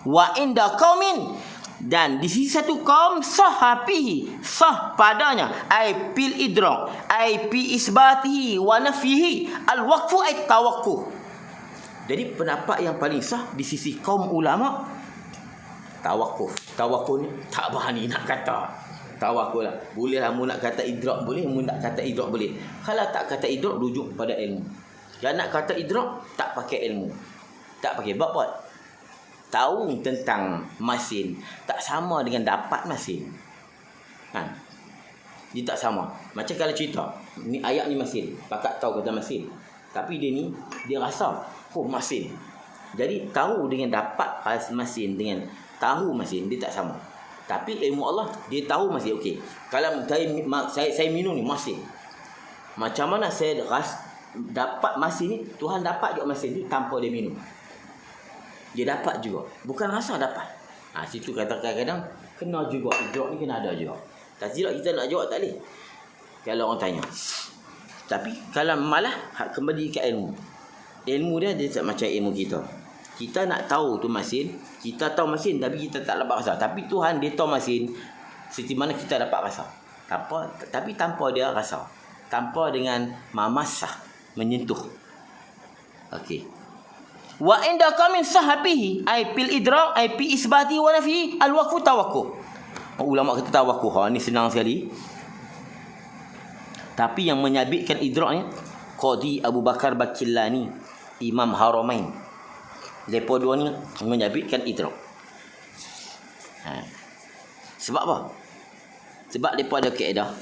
Wa inda qaumin, dan di sisi satu kaum sahafihi, sah padanya ai fil idrak ai fi isbatihi wa nafihi al waqfu ai tawaqquf. Jadi pendapat yang paling sah di sisi kaum ulama tawaqquf. Tawaqquf ni tak berani nak kata. Tawakul lah. Boleh lah mu nak kata idrak boleh, mu nak kata idrak boleh. Kalau tak kata idrak, rujuk pada ilmu. Kalau nak kata idrak, tak pakai ilmu. Tak pakai apa? Tahu tentang masin tak sama dengan dapat masin. Dia tak sama. Macam kalau cerita, ni ayat ni masin, pakat tahu kata masin. Tapi dia rasa, masin. Jadi tahu dengan dapat masin dengan tahu masin, dia tak sama. Tapi ilmu Allah, dia tahu masih okey. Kalau saya minum ni masin. Macam mana saya dapat masin ni? Tuhan dapat juga masin ni tanpa dia minum. Dia dapat juga. Bukan rasa dapat. Situ kata kadang-kadang kena juga idrak ni kena ada juga. Tidak kita nak jawab tak boleh. Kalau orang tanya. Tapi kalau malah kembali ke ilmu. Ilmu dia tak macam ilmu kita. Kita nak tahu tu masin, kita tahu masin tapi kita tak dapat rasa. Tapi Tuhan dia tahu masin seperti mana kita dapat rasa. Tapi tanpa dia rasa. Tanpa dengan mamasah, menyentuh. Okey. Wa indaka min sahabihi ay fil idrak ay fi isbati wa nafi al-waqfu tawakkuf. Ulama kata tawakkuf. Ni senang sekali. Tapi yang menyabitkan idrak ni Qadi Abu Bakar Bakillani, Imam Haramain. Depa dua ni menyabitkan idrak. Sebab apa? Sebab depa ada kaedah.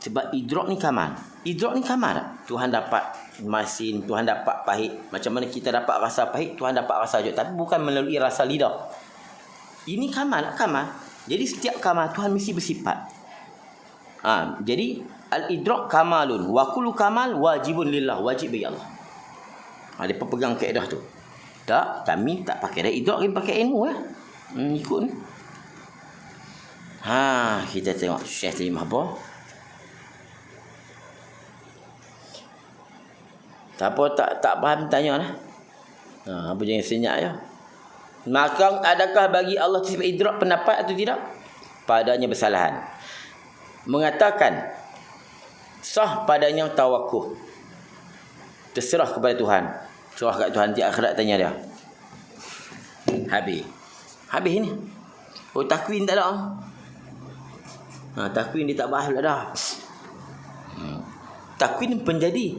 Sebab idrak ni kamal. Idrak ni kamal tak? Tuhan dapat masin, Tuhan dapat pahit. Macam mana kita dapat rasa pahit, Tuhan dapat rasa juga. Tapi bukan melalui rasa lidah. Ini kamal, kamal. Jadi setiap kamal Tuhan mesti bersifat. Jadi al-idrak kamalun wa kullu kamal wajibun lillah, wajib bagi Allah. Depa pegang kaedah tu. Tak, kami tak pakai dah idrak, kami pakai ilmu lah. Ikut ni. Kita tengok Syekh terima apa? Siapa tak faham tanya lah. Apa jangan senyap je. Maka adakah bagi Allah sifat idrak pendapat atau tidak? Padanya bersalahan. Mengatakan sah padanya tawakkuf. Terserah kepada Tuhan. Serah kat Tuhan, nanti akhirat tanya dia. Habis ni. Takwin tak ada. Takwin dia tak bahas pula dah. Takwin penjadi.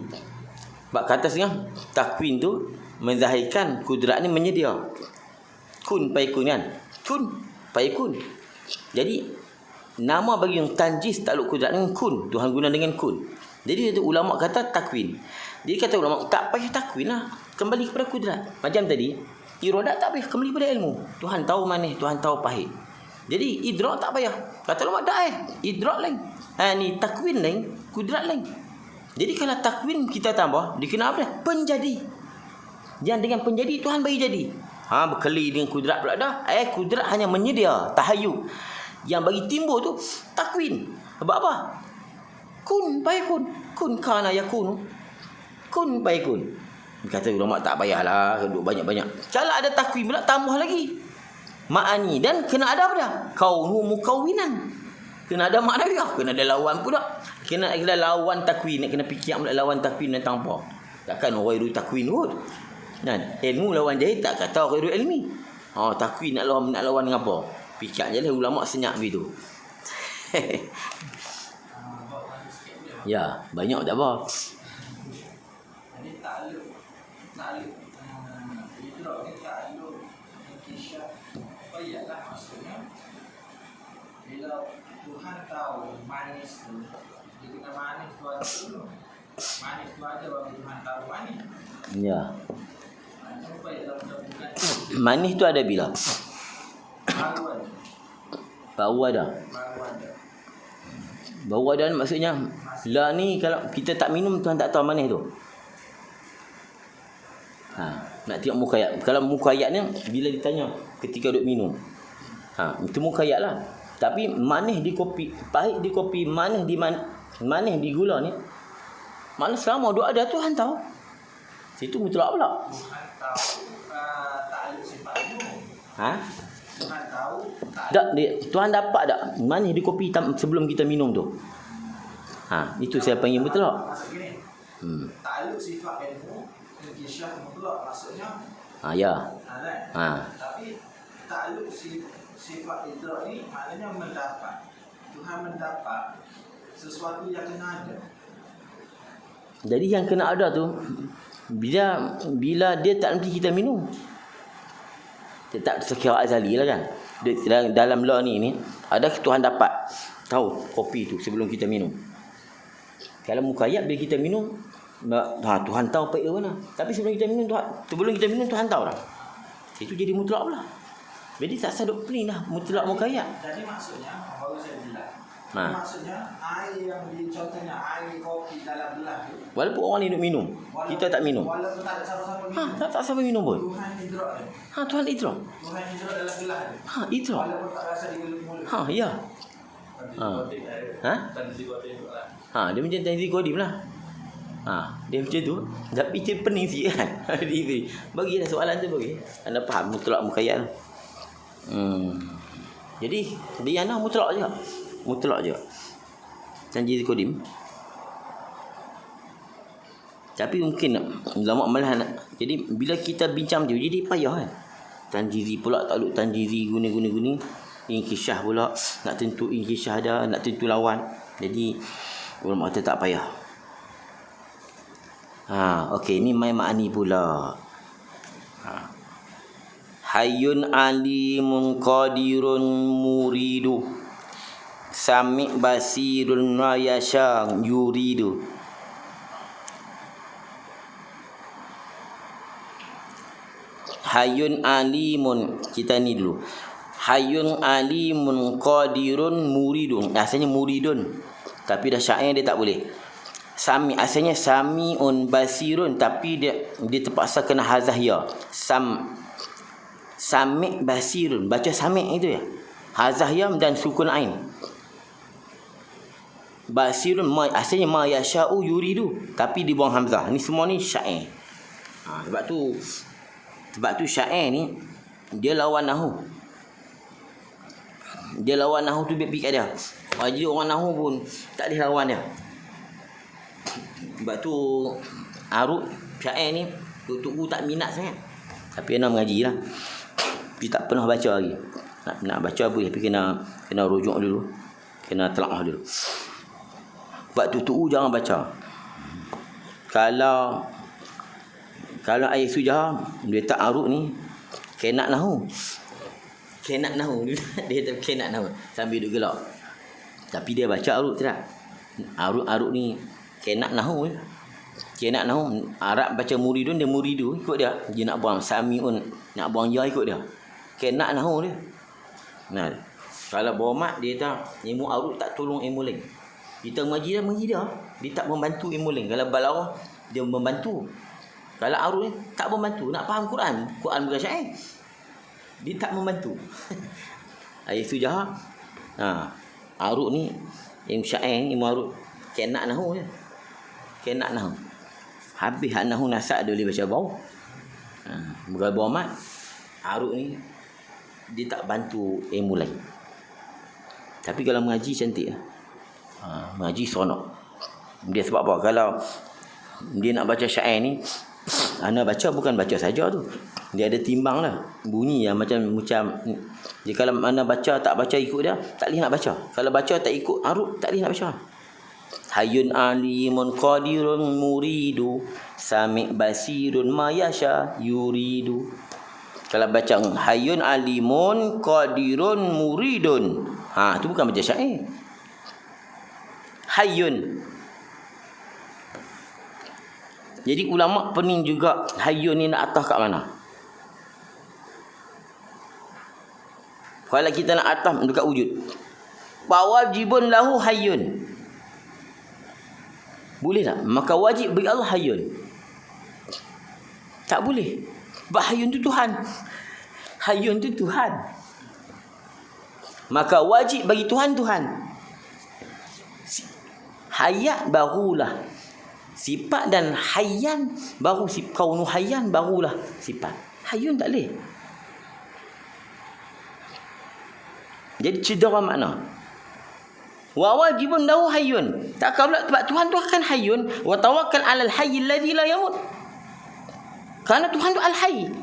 Sebab kata setengah, takwin tu menzahirkan kudrat ni menyedia. Kun payakun kan? Kun payakun. Jadi nama bagi yang tanjis takluk kudrat dengan kun. Tuhan guna dengan kun. Jadi itu ulama kata takwin. Jadi kata ulama tak payah takwin lah. Kembali kepada kudrat. Macam tadi, iradat tak payah, kembali kepada ilmu. Tuhan tahu manis, Tuhan tahu pahit. Jadi idrak tak payah. Kata ulama tak idrak lain. Ni takwin lain, kudrat lain. Jadi kalau takwin kita tambah, dikenal apa dah? Penjadi. Yang dengan penjadi Tuhan bagi jadi. Berkeli dengan kudrat pula dah. Kudrat hanya menyedia, tahayyu. Yang bagi timbul tu takwin. Sebab apa? Kun payakun. Kun kana yakunu. Kun payakun. Kata ulama tak payahlah duduk banyak-banyak. Kalau ada takwin pula tambah lagi. Ma'ani dan kena ada apa dah? Kaunuhu mukawwinan. Kena ada maknawiyah, kena ada lawan pula. Kena ada lawan takwin, nak kena fikir pula lawan takwin tentang apa. Takkan ghairu takwin kot. Ilmu lawan jahil tak kata ghairu ilmi. Takwin nak lawan dengan apa? Fikir je lah ulama senyap begitu. Ya, banyak tak apa. Jadi takluk idrak ni takluk inkisaf. Iyalah maksudnya bila Tuhan tahu manis tu, dia kena manis tu ada dulu. Manis tu ada bagi Tuhan tahu manis. Ya. Cuba dalam bukan Manis tu ada bila? baru ada. Bau ada. Bau ada maksudnya lah ni kalau kita tak minum Tuhan tak tahu manis tu. Nak tengok muka ayat. Kalau muka ayat ni bila ditanya ketika duk minum. Itu muka ayat lah. Tapi manis di kopi, pahit di kopi, manis di gula ni. Mana selama duk ada Tuhan tahu. Situ mutlak pula. Tuhan tahu takluk sifat tu. Tuhan tahu Tak, Tuhan dapat tak manis di kopi sebelum kita minum tu. Itu saya panggil mutlak. Maksud gini. Takluk sifat ilmu inkisaf mutlak maksudnya. Ya. Tapi takluk sifat idrak ni maknanya mendapat. Tuhan mendapat sesuatu yang kena ada. Jadi yang kena ada tu bila dia tak nanti kita minum. Dia tak sekira azali lah kan. Dalam law ni ada Tuhan dapat tahu kopi tu sebelum kita minum. Kalau mukayat bila kita minum Tuhan tahu pahit mana. Tapi sebelum kita minum Tuhan tahu dah. Itu jadi mutlak pula. Jadi tak saduk pelin lah mutlak mukayat. Jadi maksudnya baru saya bilang. Maksudnya air yang contohnya air kopi dalam gelas tu. Walaupun orang ni duk minum, kita tak minum. Walaupun tak ada siapa-siapa minum. Tak siapa minum pun. Tuhan idrak dia. Tuhan idrak. Tuhan idrak dalam gelas tu. Idrak. Walaupun tak rasa di mulut. Ya. Dia macam Tanzil Qadim lah. Dia macam tu. Tapi dia pening sikit kan. Bagilah soalan tu bagi. Anda faham mutlak mukayat tu. Jadi diyanah mutlak je. Mutlak je. Tanjizul qadim. Tapi mungkin ulama malah nak. Jadi bila kita bincang dia jadi payah kan. Tanjizi pula takluk tanjizi guni. Inkishah pula nak tentu inkishah dah, nak tentu lawan. Jadi ulama kata tak payah. Okey, ni mai makni pula. Hayyun alimun qadirun muridu sami' basirun wa yasha yuridu. Hayyun alimun, kita ni dulu. Hayyun alimun qadirun muridun. Asalnya muridun, tapi dah syair dia tak boleh. Sami, asalnya sami'un basirun, tapi dia terpaksa kena hazah ya. Sami' basirun, baca sami' itu ya. Hazah ya dan sukun ain. Basirun asalnya ma yasha'u yuridu, tapi dibuang hamzah. Ni semua ni syair. Sebab tu syair ni dia lawan nahu. Dia lawan nahu tu biar dia. Jadi orang nahu pun tak boleh lawan dia. Sebab tu arut syair ni Tok Guru tak minat sangat. Tapi nak mengaji lah. Dia tak pernah baca lagi. Nak baca boleh, tapi kena rujuk dulu. Kena telaah dulu. Sebab tu Tok Guru jangan baca. Kalau ayat sujah dia tak arut ni kenak nahu. Dia tak kenak nahu sambil duk gelak. Tapi dia baca arut tak? Arut ni kenak nahu. Kenak nahu Arab baca muridun, dia muridu ikut dia. Dia nak buang samiun, nak buang ya ikut dia. Kenak nahu dia. Nah, kalau berhormat dia tak ilmu arut tak tolong ilmu lain. Kita mengaji dia. Dia tak membantu ilmu lain. Kalau balaghah dia membantu. Kalau arut ni tak membantu. Nak faham Quran bukan syair. Dia tak membantu. Ayat sujah. Arut ni ilmu syair ni, ilmu arut kenak nahu je. Kenak nahu. Habis hak nahu nasak dia boleh baca bau. Bukan berhormat. Arut ni dia tak bantu ilmu lain. Tapi kalau mengaji cantik lah. Mengaji seronok. Dia sebab apa? Kalau dia nak baca syair ni, ana baca bukan baca saja tu. Dia ada timbang lah. Bunyi yang macam dia kalau ana baca tak baca ikut dia, tak boleh nak baca. Kalau baca tak ikut arut, tak boleh nak baca. Hayyun alimun qadirun muridu sami' basirun ma yasha yuridu. Kalau baca hayyun alimun qadirun muridun, tu bukan baca syair. Hayyun. Jadi ulama pening juga hayyun ni nak atah kat mana. Kalau kita nak atah dekat wujud, wajibun lahu hayyun. Boleh tak? Maka wajib bagi Allah hayyun. Tak boleh. Sebab hayyun tu Tuhan. Hayyun tu Tuhan. Maka wajib bagi Tuhan. Hayat barulah sifat, dan hayyan baru kaunu hayyan barulah sifat. Hayyun tak boleh. Jadi cedera makna. Wa wajibun lahu hayyun. Tak kau pula sebab Tuhan tu akan hayyun. Wa tawakkal 'alal hayyil ladzi la yamut. Kerana Tuhan tu al-hayy.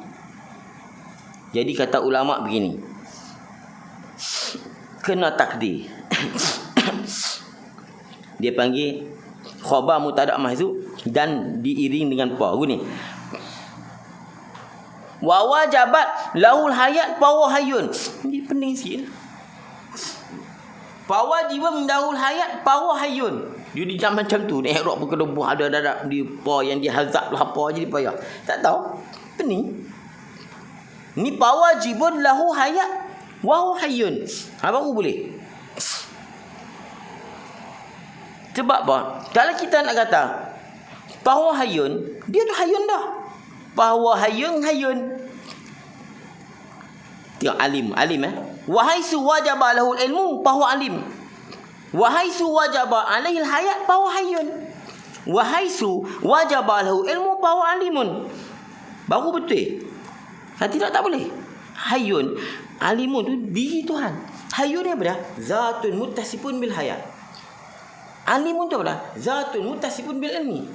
Jadi kata ulama begini. Kena takdir. Dia panggil khabar mubtada' mahzuf dan diiring dengan pa. Gini. Wa wajabat lahul hayat fa huwa hayyun. Ini pening sikit. Fa wajibun lahul hayat fa huwa hayyun. Dia di jam macam tu, ni i'rab berkedebuh ada di pa yang dia hazab lah apa jadi payah. Tak tahu. Pening. Ni fa wajibun lahu hayat wa huwa hayyun. Baru boleh. Sebab apa? Kalau kita nak kata bahawa hayyun, dia tu hayyun dah. Bahawa hayyun. Tengok alim Wahai su wajaba lahul ilmu bahawa alim. Wahai su wajaba alaihil hayat bahawa hayyun. Wahai su wajaba lahul ilmu bahawa alimun. Baru betul. Kalau tidak tak boleh. Hayyun, alimun tu diri Tuhan. Hayyun ni apa dah? Zatun muttasifun bil hayat. Alimun tu apa dah? Zatun muttasifun bil ilmi.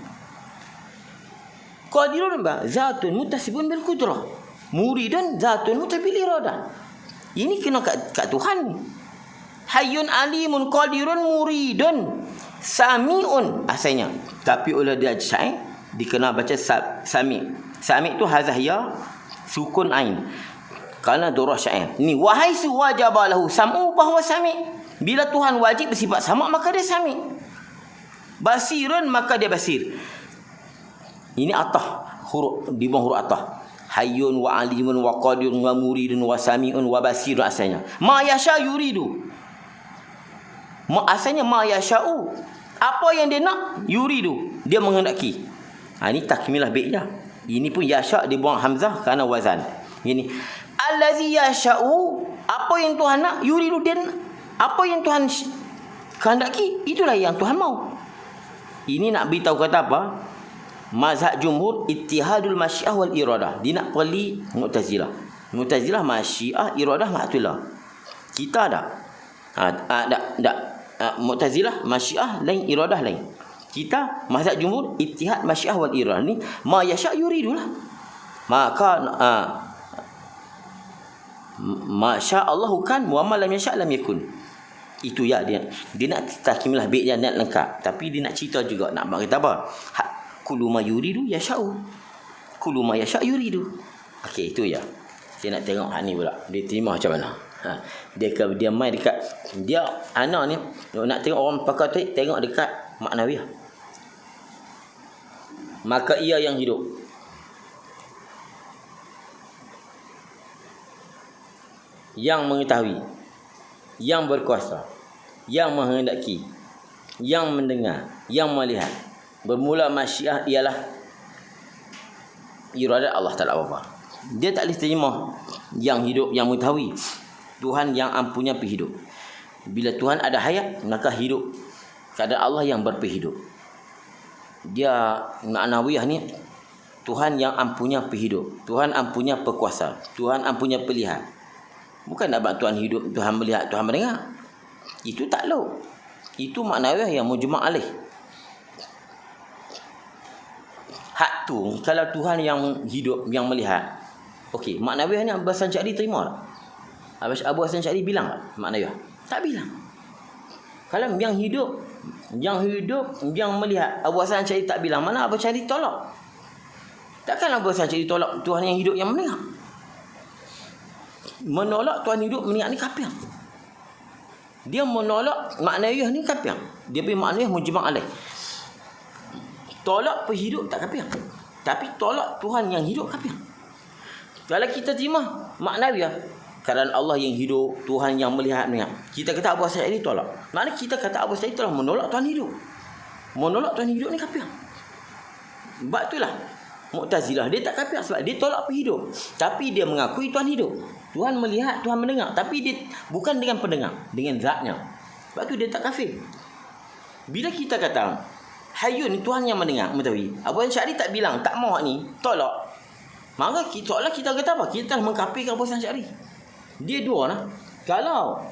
Qadirun apa? Zatun muttasifun bil qudrah. Muridun zatun muttasifun bil iradah. Ini kena kat Tuhan ni. Hayyun alimun qadirun muridun sami'un asalnya. Tapi oleh dia syair dikenal baca sami'. Sami' tu hazah ya sukun ain. Kerana durah syair. Ni wahai su wajaba lahu sam'u bahwa sami'. Bila Tuhan wajib bersifat sama maka dia sami'. Basirun maka dia basir. Ini atah huruf di bawah huruf atah. Hayyun wa alimun wa qadirun wa muridun wa sami'un wa basirun asalnya. Ma yasha yuridu. Asalnya ma yasha'u. Apa yang dia nak yuridu. Dia menghendaki. Ini takmilah bi'nya. Ini pun yasha' dibuang hamzah kerana wazan. Ini allazi yasha'u, apa yang Tuhan nak yuridu, dia apa yang Tuhan kehendaki itulah yang Tuhan mau. Ini nak beritahu kata apa? Mazhab jumhur ittihadul masyiah wal iradah. Dia nak peli Mu'tazilah. Mu'tazilah masyiah, iradah ma'tullah. Kita dah Mu'tazilah masyiah lain, iradah lain. Kita mazhab jumhur ittihad masyiah wal iradah. Ni ma yasha yuridu lah. Maka masya Allahu kan wa ma lam yasha lam yakun. Itu ya dia nak takmilah bait dia nak lengkap, tapi dia nak cerita juga, nak berkata apa? Kullu ma yuridu yasha'u. Kullu ma yasha yuridu. Okey, itu ya. Saya nak tengok hak ni pula. Dia terima macam mana? Dia main dekat dia anak ni nak tengok orang pakai tengok dekat maknawiyah. Maka ia yang hidup. Yang mengetahui, yang berkuasa, yang menghendaki, yang mendengar, yang melihat. Bermula masyiah ialah iradat Allah Ta'ala apa. Dia tak boleh terima yang hidup, yang mengetahui. Tuhan yang ampunya penghidup. Bila Tuhan ada hayat, maka hidup. Keadaan Allah yang berpenghidup. Dia ma'nawiyah ni, Tuhan yang ampunya penghidup. Tuhan ampunya pekuasa. Tuhan ampunya pelihat. Bukan nak Tuhan hidup, Tuhan melihat, Tuhan mendengar. Itu tak lalu. Itu maknawiyah yang mujma' alaih. Hak tu, kalau Tuhan yang hidup, yang melihat. Okey, maknawiyah ni Abu Hasan Sya'ri terima tak? Abu Hasan Sya'ri bilang tak maknawiyah? Tak bilang. Kalau yang hidup, yang melihat, Abu Hasan Sya'ri tak bilang, mana Abu Hasan Sya'ri tolak? Takkan Abu Hasan Sya'ri tolak Tuhan yang hidup, yang mendengar? Menolak Tuhan hidup mendengar ni kafir. Dia menolak maknawiyah ni kafir. Dia punya maknawiyah mujma' alaih. Tolak penghidup tak kafir. Tapi tolak Tuhan yang hidup kafir. Kalau kita terima maknawiyah, keadaan Allah yang hidup, Tuhan yang melihat, kita kata Abu Hasan Sya'ri tolak. Maknanya kita kata Abu Hasan Sya'ri telah menolak Tuhan hidup. Menolak Tuhan hidup ni kafir. Sebab itulah Mu'tazilah dia tak kafir sebab dia tolak penghidup. Tapi dia mengakui Tuhan hidup. Tuhan melihat, Tuhan mendengar. Tapi dia bukan dengan pendengar, dengan zatnya. Sebab tu dia tak kafir. Bila kita kata Hayyun ni Tuhan yang mendengar, mengetahui. Abu Hasan Sya'ri tak bilang, tak mau ni, tolak. Maka seolah kita kata apa? Kita mengkafirkan Abu Hasan Sya'ri. Dia dua lah. Kalau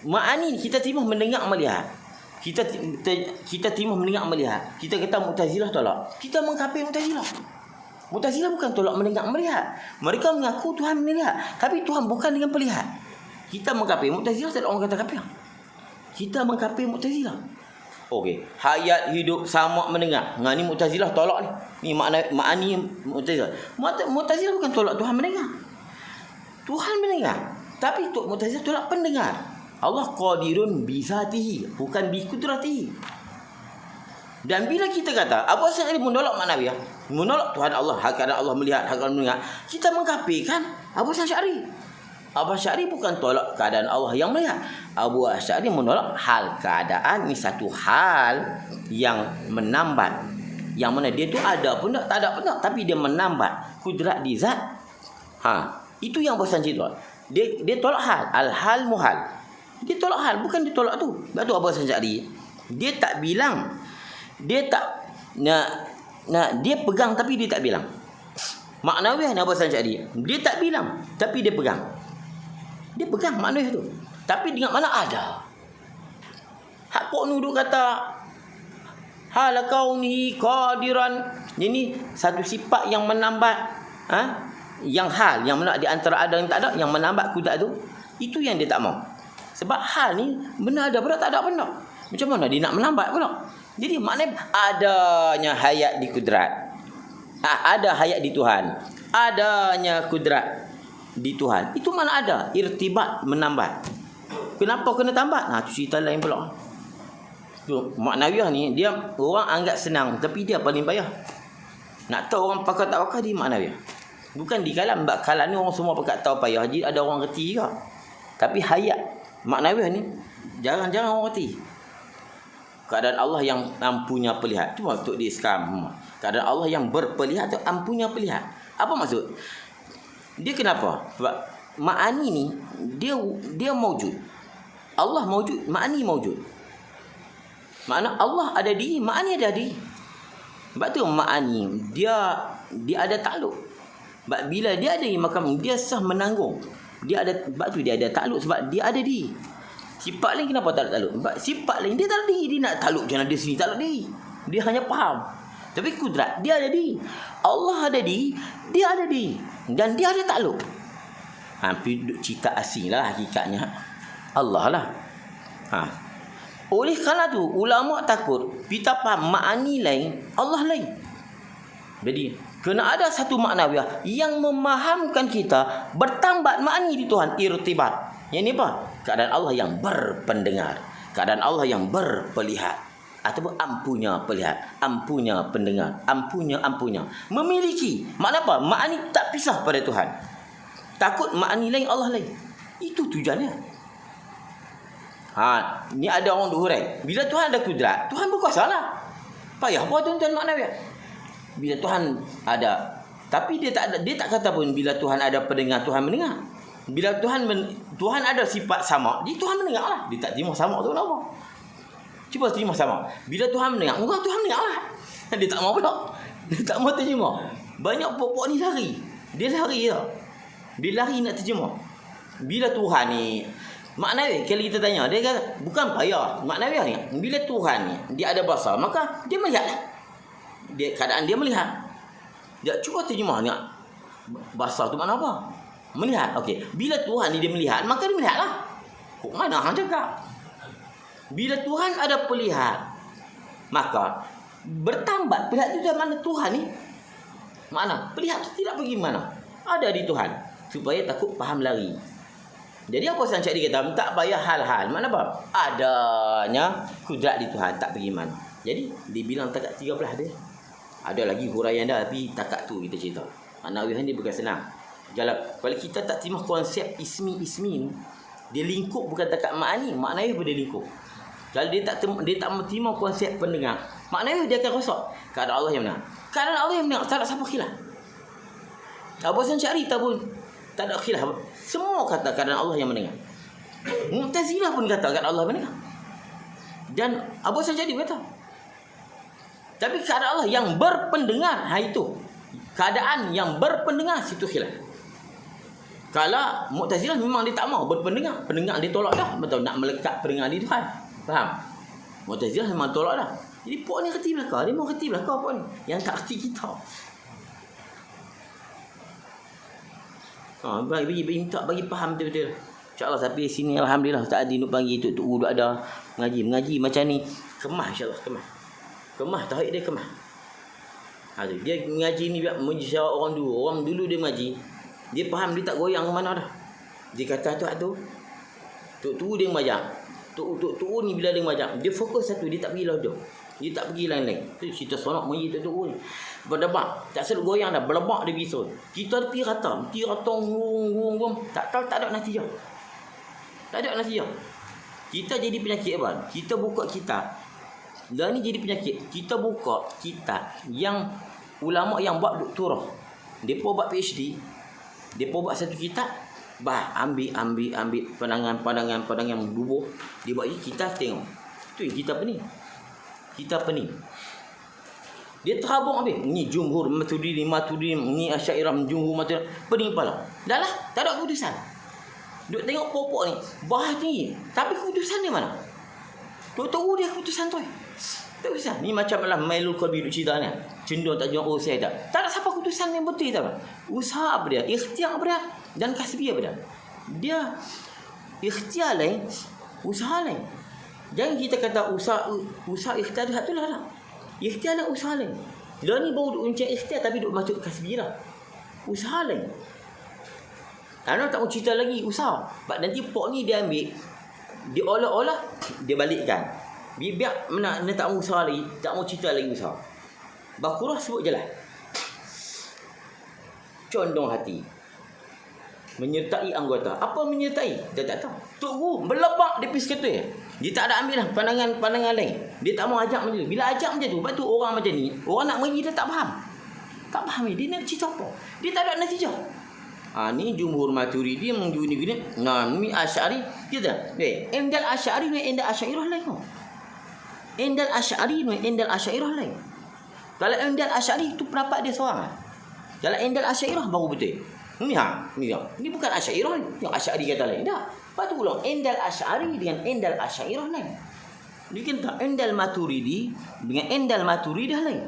ma'ani kita terima mendengar melihat. Kita terima mendengar melihat. Kita kata Mu'tazilah tolak. Kita mengkafir Mu'tazilah. Mu'tazilah bukan tolak mendengar melihat. Mereka mengaku Tuhan melihat, tapi Tuhan bukan dengan pelihat. Kita mengkafir Mu'tazilah, tak ada orang kata kafir. Kita mengkafir Mu'tazilah. Okey, hayat hidup sama mendengar. Ni Mu'tazilah tolak ni. Ni makni Mu'tazilah. Mu'tazilah bukan tolak Tuhan mendengar. Tuhan mendengar, tapi Mu'tazilah tolak pendengar. Allah qadirun bi zatihi, bukan bi qudratihi. Dan bila kita kata Abu Hasan Sya'ri menolak maknawiyah, menolak Tuhan Allah, keadaan Allah melihat, keadaan mendengar, kita mengkafirkan Abu Hasan Sya'ri. Abu Hasan Sya'ri bukan tolak keadaan Allah yang melihat. Abu Hasan Sya'ri menolak hal keadaan ni, satu hal yang menambat, yang mana dia tu ada pun tak ada pun tak, tapi dia menambat kudrat di zat. Itu yang Abu Hasan Sya'ri tolak. Dia tolak hal, al-hal muhal. Dia tolak hal, bukan dia tolak tu. Sebab tu Abu Hasan Sya'ri dia tak bilang, dia tak dia pegang tapi dia tak bilang. Maknawiyah Abu Hasan Sya'ri dia tak bilang tapi dia pegang. Dia pegang maknawiyah tu. Tapi dengan mana ada. Hak pok duduk kata hal kaunihi qadiran. Ini satu sifat yang menambah yang hal yang di antara ada dan tak ada, yang menambah kudrat tu, itu yang dia tak mau. Sebab hal ni benar ada pula, tak ada pula. Macam mana dia nak menambah pula? Jadi maknanya adanya hayat di kudrat. Ada hayat di Tuhan. Adanya kudrat di Tuhan. Itu mana ada irtibat menambah. Kenapa kena tambah? Itu cerita lain pula. Maknawiyah ni dia orang anggap senang, tapi dia paling payah. Nak tahu orang pakar tak pakar di maknawiyah. Bukan di kalam. Kalam ni orang semua pakar tahu payah. Jadi ada orang reti juga. Tapi hayat maknawiyah ni jarang-jarang orang reti. Keadaan Allah yang ampunya pelihat. Cuma untuk dia sekarang. Keadaan Allah yang berpelihat tu ampunya pelihat. Apa maksud? Dia kenapa? Sebab ma'ani ni dia maujud. Allah maujud, ma'ani maujud. Makna Allah ada diri, ma'ani ada diri. Sebab tu ma'ani dia ada takluk. Sebab bila dia ada maka dia sah menanggung. Dia ada, sebab tu dia ada takluk, sebab dia ada diri. Sifat lain kenapa tak ada takluk? Sebab sifat lain dia tak ada diri. Dia nak takluk jangan ada sini, tak ada diri. Dia hanya faham. Tapi kudrat dia ada diri. Allah ada diri, dia ada diri. Dan dia ada takluk. Hampir cerita asing lah hakikatnya. Allah lah. Oleh kerana tu ulama takut kita faham makni lain, Allah lain. Jadi kena ada satu maknawiyah yang memahamkan kita bertambat makni di Tuhan, irtibat. Yang ni apa? Keadaan Allah yang berpendengar, keadaan Allah yang berpelihat, ataupun ampunya pelihat, ampunya pendengar, ampunya memiliki. Makna apa? Makni tak pisah pada Tuhan. Takut makni lain, Allah lain. Itu tujuannya. Ni ada orang hurai. Bila Tuhan ada kudrat, Tuhan berkuasa lah. Payah apa tuan-tuan maknawiyah? Bila Tuhan ada, tapi dia tak kata pun bila Tuhan ada pendengar, Tuhan mendengar. Bila Tuhan ada sifat sama, dia Tuhan mendengar lah. Dia tak terima sama tu kenapa? Cuba terima sama. Bila Tuhan mendengar, enggak Tuhan mendengar lah. Dia tak mau pula. Dia tak mau terjemah. Banyak pokok ni lari. Dia lari je. Dia lari nak terjemah. Bila Tuhan ni, maknawiyah kalau kita tanya, dia kata bukan payah. Maknawiyah ni, bila Tuhan ni dia ada basar, maka dia melihat. Dia keadaan dia melihat. Dia cuba terjemah ni. Basar tu makna apa? Melihat. Okey. Bila Tuhan ni dia melihat, maka dia melihatlah. Kok mana hang cakap? Bila Tuhan ada pelihat, maka bertambat pelihat itu mana Tuhan ni? Mana? Pelihat tu tidak pergi mana? Ada di Tuhan. Supaya takut faham lari. Jadi apa saya cakap dia kata, tak payah hal-hal. Mana apa? Adanya kudrat di Tuhan, tak pergi mana. Jadi dibilang takat 13 dia. Ada lagi huraian dah, tapi takat tu kita cerita. Maknawiyah dia bukan senang. Kalau kita tak terima konsep ismi ni, dia lingkup bukan takat makni, maknawiyah pun dia lingkup. Kalau dia tak terima konsep pendengar, maknawiyah dia akan rosak. Keadaan Allah yang benar. Keadaan Allah yang benar, tak ada siapa khilaf. Abu Hasan Syarif pun tak ada khilaf. Semua kata keadaan Allah yang mendengar. Mu'tazilah pun kata keadaan Allah mendengar. Dan Abu Hasan Syarif kata. Tapi keadaan Allah yang berpendengar, itu. Keadaan yang berpendengar, situ khilaf. Kalau Mu'tazilah memang dia tak mau berpendengar. Pendengar dia tolak dah. Betul, nak melekat pendengar di Tuhan. Faham? Mu'tazilah memang tolak dah. Jadi puak ni kerti belakang. Dia mau kerti belakang puak ni. Yang tak kerti kita. Bagi faham betul-betul. InsyaAllah sampai sini alhamdulillah tak ada nak panggil tu ada mengaji macam ni. Kemah insya-Allah, kemah tauhid dia kemah. Dia mengaji ni menjawab orang dulu. Orang dulu dia mengaji, dia faham, dia tak goyang ke mana dah. Dia kata tu dia majak. Tu ni bila dia majak, dia fokus satu, dia tak pergi lain. Dia tak pergi lain-lain. Tu cerita sonok mengaji tu ni. Berdebak, tak selalu goyang dah, berlebak dia pisau. Kita pergi rata, ngum. Tak ada natijah. Tak ada natijah. Kita jadi penyakit apa? Kita buka kitab. Dan ni jadi penyakit. Kita buka kitab yang ulama yang buat doktorah. Depa buat PhD. Depa buat satu kitab, ambil pandangan bubuh. Dia buat kita tengok. Tu kita pening. Dia terabung habis. Ni jumhur Maturidi, ni Asy'ariyah, jumhur Maturidi. Pening kepala. Dah lah, tak ada keputusan. Duk tengok pokok ni, bah tinggi. Tapi keputusan dia mana? Duk tahu dia keputusan tu. Tak usah. Ni macam lah Mailul Qalbi duk cerita ni. Cenderung tak jumpa saya tak. Tak ada siapa keputusan yang betul tak. Usaha apa dia? Ikhtiar apa dia? Dan kasbi apa dia? Dia ikhtiar lain, usaha lain. Jangan kita kata usaha ikhtiar tu satu lah. Ikhtiar lah usaha lain. Dia ni baru duk uncap ikhtiar tapi duk masuk kasbi lah. Usaha lain. Karena tak mau cerita lagi usaha. Sebab nanti pok ni dia ambil, dia olah-olah, dia balikkan. Biar mana tak mau usaha lagi, tak mau cerita lagi usaha. Bakurah sebut je lah. Condong hati. Menyertai anggota. Apa menyertai? Dia tak tahu. Tok Guru berlepak di pis ketua. Dia tak ada ambil lah pandangan lain. Dia tak mau ajak macam tu. Bila ajak macam tu, sebab tu orang macam ni, orang nak mengaji dia tak faham. Tak faham ni. Dia nak cerita apa? Dia tak ada natijah. Ni jumhur Maturidi mengunjungi gini. Nah, ni Asy'ari kita. Endal Asy'ari ni endal Asy'ariyah lain kau. Endal Asy'ari ni endal Asy'ariyah lain. Kalau endal Asy'ari tu pendapat dia seorang. Kalau endal Asy'ariyah baru betul. Ni Ni bukan Asy'ariyah ni. Yang Asy'ari kata lain. Dah. Lepas tu ulang endal Asy'ari dengan endal Asy'ariyah lain. Dia kata endal Maturidi dengan endal Maturidi lain.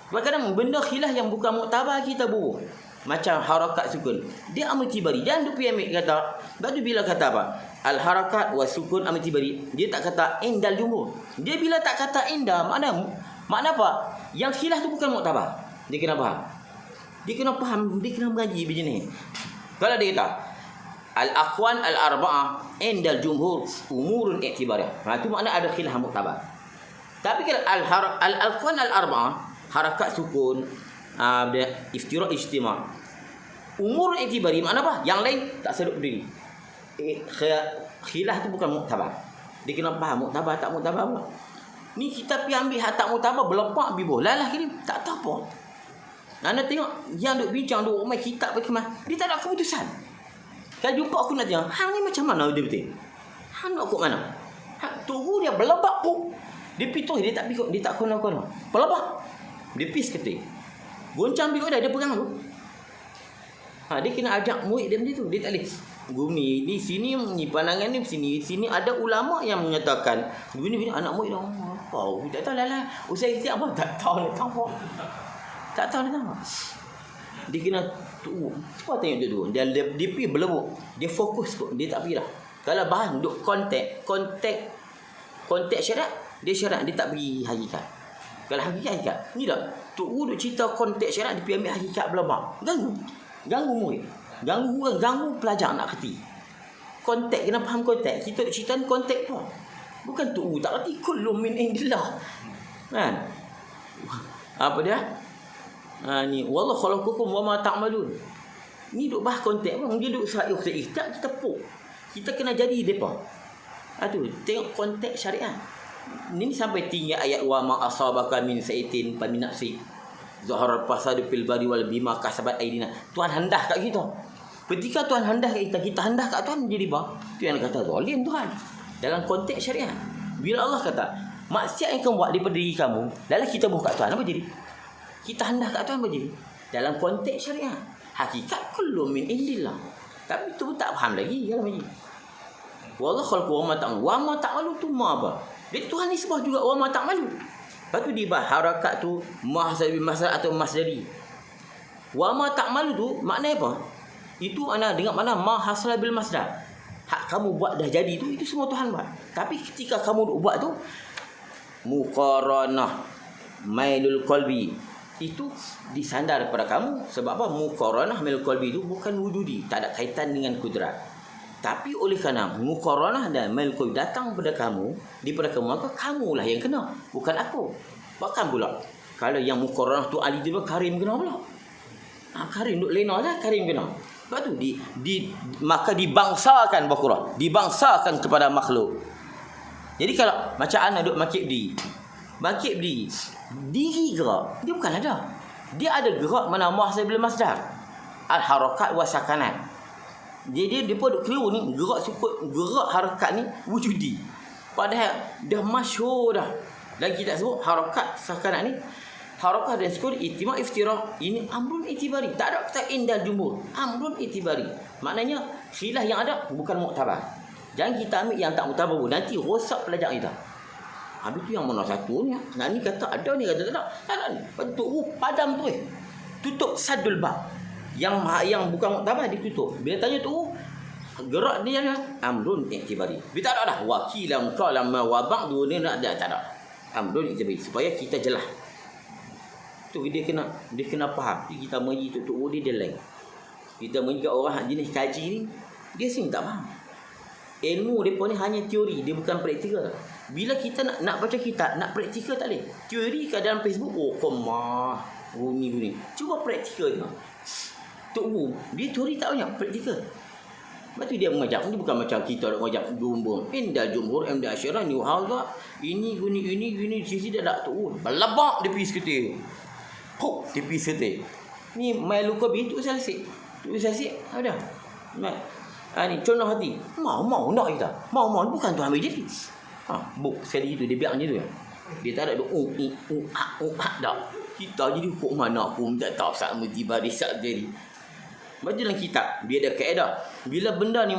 Kadang-kadang benda khilaf yang bukan muktabar kita buruh. Macam harakat sukun. Dia amitibari. Jangan duk ambil kata. Lepas tu bila kata apa? Al-harakat wa sukun amitibari. Dia tak kata endal jumhur. Dia bila tak kata endal, makna apa? Yang khilaf tu bukan muktabar. Dia kena faham. Dia kena faham. Dia kena mengaji macam ni. Kalau dia kata al-aqwan al-arba'ah endal jumhur umurun i'tibariyah. Itu makna ada khilaf muktabar. Tapi kalau al-aqwan al-arba'ah harakat sukun, dia iftira ijtima. Umur i'tibari makna apa? Yang lain tak sedut berdiri. Khilaf tu bukan muktabar. Dia kena faham muktabar tak muktabar pula. Ni kita pergi ambil hak tak muktabar berlepak bibuh. Lalah kini tak tahu apa. Anda tengok yang duk bincang duk mai kitab berkemah. Dia tak ada keputusan. Kalau jumpa aku nak tengok, hang ni macam mana dia betul? Hang nak kok mana? Hang tunggu dia berlepak pun. Dia pituh dia tak pikir, dia tak kono-kono. Berlepak. Dia pis ketik. Goncang pikir dia pegang tu. Dia kena ajak murid dia macam tu. Dia tak boleh. Guru ni di sini ni pandangan ni sini ada ulama yang menyatakan gini anak murid dah apa? Tak tahu lah. Usai siap apa? Tak tahu nak tahu. Tak tahu nak tahu. Dia kena tu. Apa tengok dia tu? Dia pergi berlebuk. Dia fokus kok. Dia tak pergi lah. Kalau bahan duk kontak syarat, dia syarat dia tak pergi hakikat. Kalau hakikat. Ni dah. Tok Guru duk cerita kontak syarat dia pergi ambil hakikat berlebak. Ganggu murid. Ganggu pelajar nak kerti. Kontak kena faham kontak. Kita duk cerita kontak tu. Bukan Tok Guru tak kerti kullu min indillah. Kan? Apa dia? Ni wallah khalaqakum wa ma ta'malun. Ni duk bahas kontak bang. Dia duk saya ikhtiar kita puk. Kita kena jadi depa. Tu tengok kontak syariat. Ni sampai tinggi ayat wa ma asabaka min saitin fa min nafsi. Zahara fasadu fil bari wal bima kasabat aidina. Tuhan hendak kat kita. Ketika Tuhan hendak kat kita hendak kat Tuhan jadi bah. Tu yang kata zalim Tuhan. Dalam konteks syariat. Bila Allah kata, maksiat yang kamu buat daripada diri kamu, dalam kita buh kat Tuhan apa jadi? Kita hendak kat Tuhan apa jadi? Dalam konteks syariat. Hakikat kullu min indillah. Tapi tu tak faham lagi kalau macam ni. Wallah khalaqu wa ma ta'malu. Wa ma ta'malu tu ma apa? Jadi Tuhan ni sebab juga wa ma ta'malu. Lepas tu dibahas harakat tu mahsabi masdar atau masdari. Wa ma ta'malu tu makna apa? Itu ana dengan mana ma hasala bil masdar. Hak kamu buat dah jadi tu itu semua Tuhan buat. Tapi ketika kamu buat tu muqaranah mailul qalbi itu disandar pada kamu sebab apa? Muqaranah mailul qalbi itu bukan wujudi, tak ada kaitan dengan kudrat. Tapi oleh kerana muqaranah dan mailul qalbi datang pada kamu, daripada kamu, maka kamulah yang kena, bukan aku. Bahkan pula kalau yang muqaranah tu ali dia Karim kena pula. Karim duk lena lah, Karim kena. Lepas tu maka dibangsakan Baqarah, dibangsakan kepada makhluk. Jadi kalau macam anak duk bangkit berdiri, diri gerak, dia bukan ada. Dia ada gerak mana mahsabil masdar. Al-harakat wa sakanat. Dia pun duk keliru ni, gerak harakat ni wujudi. Padahal dah masyhur dah. Lagi kita sebut harakat sakanat ni Harakah dan sukun ihtimal iftirah. Ini amrun itibari. Tak ada kata indah jumhur. Amrun itibari. Maknanya khilaf yang ada bukan muktabar. Jangan kita ambil yang tak muktabar. Nanti rosak pelajar kita. Habis tu yang mana satunya? Nah ni kata ada, ni kata tak ada. Tak ada ni. Bentuk padam tu tutup sadul bab. Yang bukan muktabar ditutup. Bila tanya tu gerak dia amrun i'tibari. Bila tak ada dah wakilan qala ma wa ba'du ni tak ada. Amrun i'tibari supaya kita jelas. Tu dia kena faham. Kita mengaji tutup dia lain. Kita mengaji kat orang jenis kaji ni dia sini tak faham. Ilmu depa ni hanya teori, dia bukan praktikal. Bila kita nak baca kitab, nak praktikal tak boleh. Teori kat dalam Facebook, komah, bunyi. Cuba praktikal tengok. Tok Guru, dia teori tak banyak, praktikal. Lepas tu dia mengajar, ni bukan macam kita nak mengajar jumhur. Indah jumhur, indah asyarah, ni wahal ini, gini, sisi dia tak tahu. Balabak dia pergi seketik. Puk, dia pergi seketik. Ni main luka bintu selesai. Tu selesai, ada. Ni contoh hati. Mau nak kita. Mau bukan Tuhan ambil jadi. Buk sekali itu dia biar macam tu ya. Dia tak ada dak. Kita jadi kok mana aku tak tahu sama tiba risak jadi. Baca dalam kitab dia ada kaedah. Bila benda ni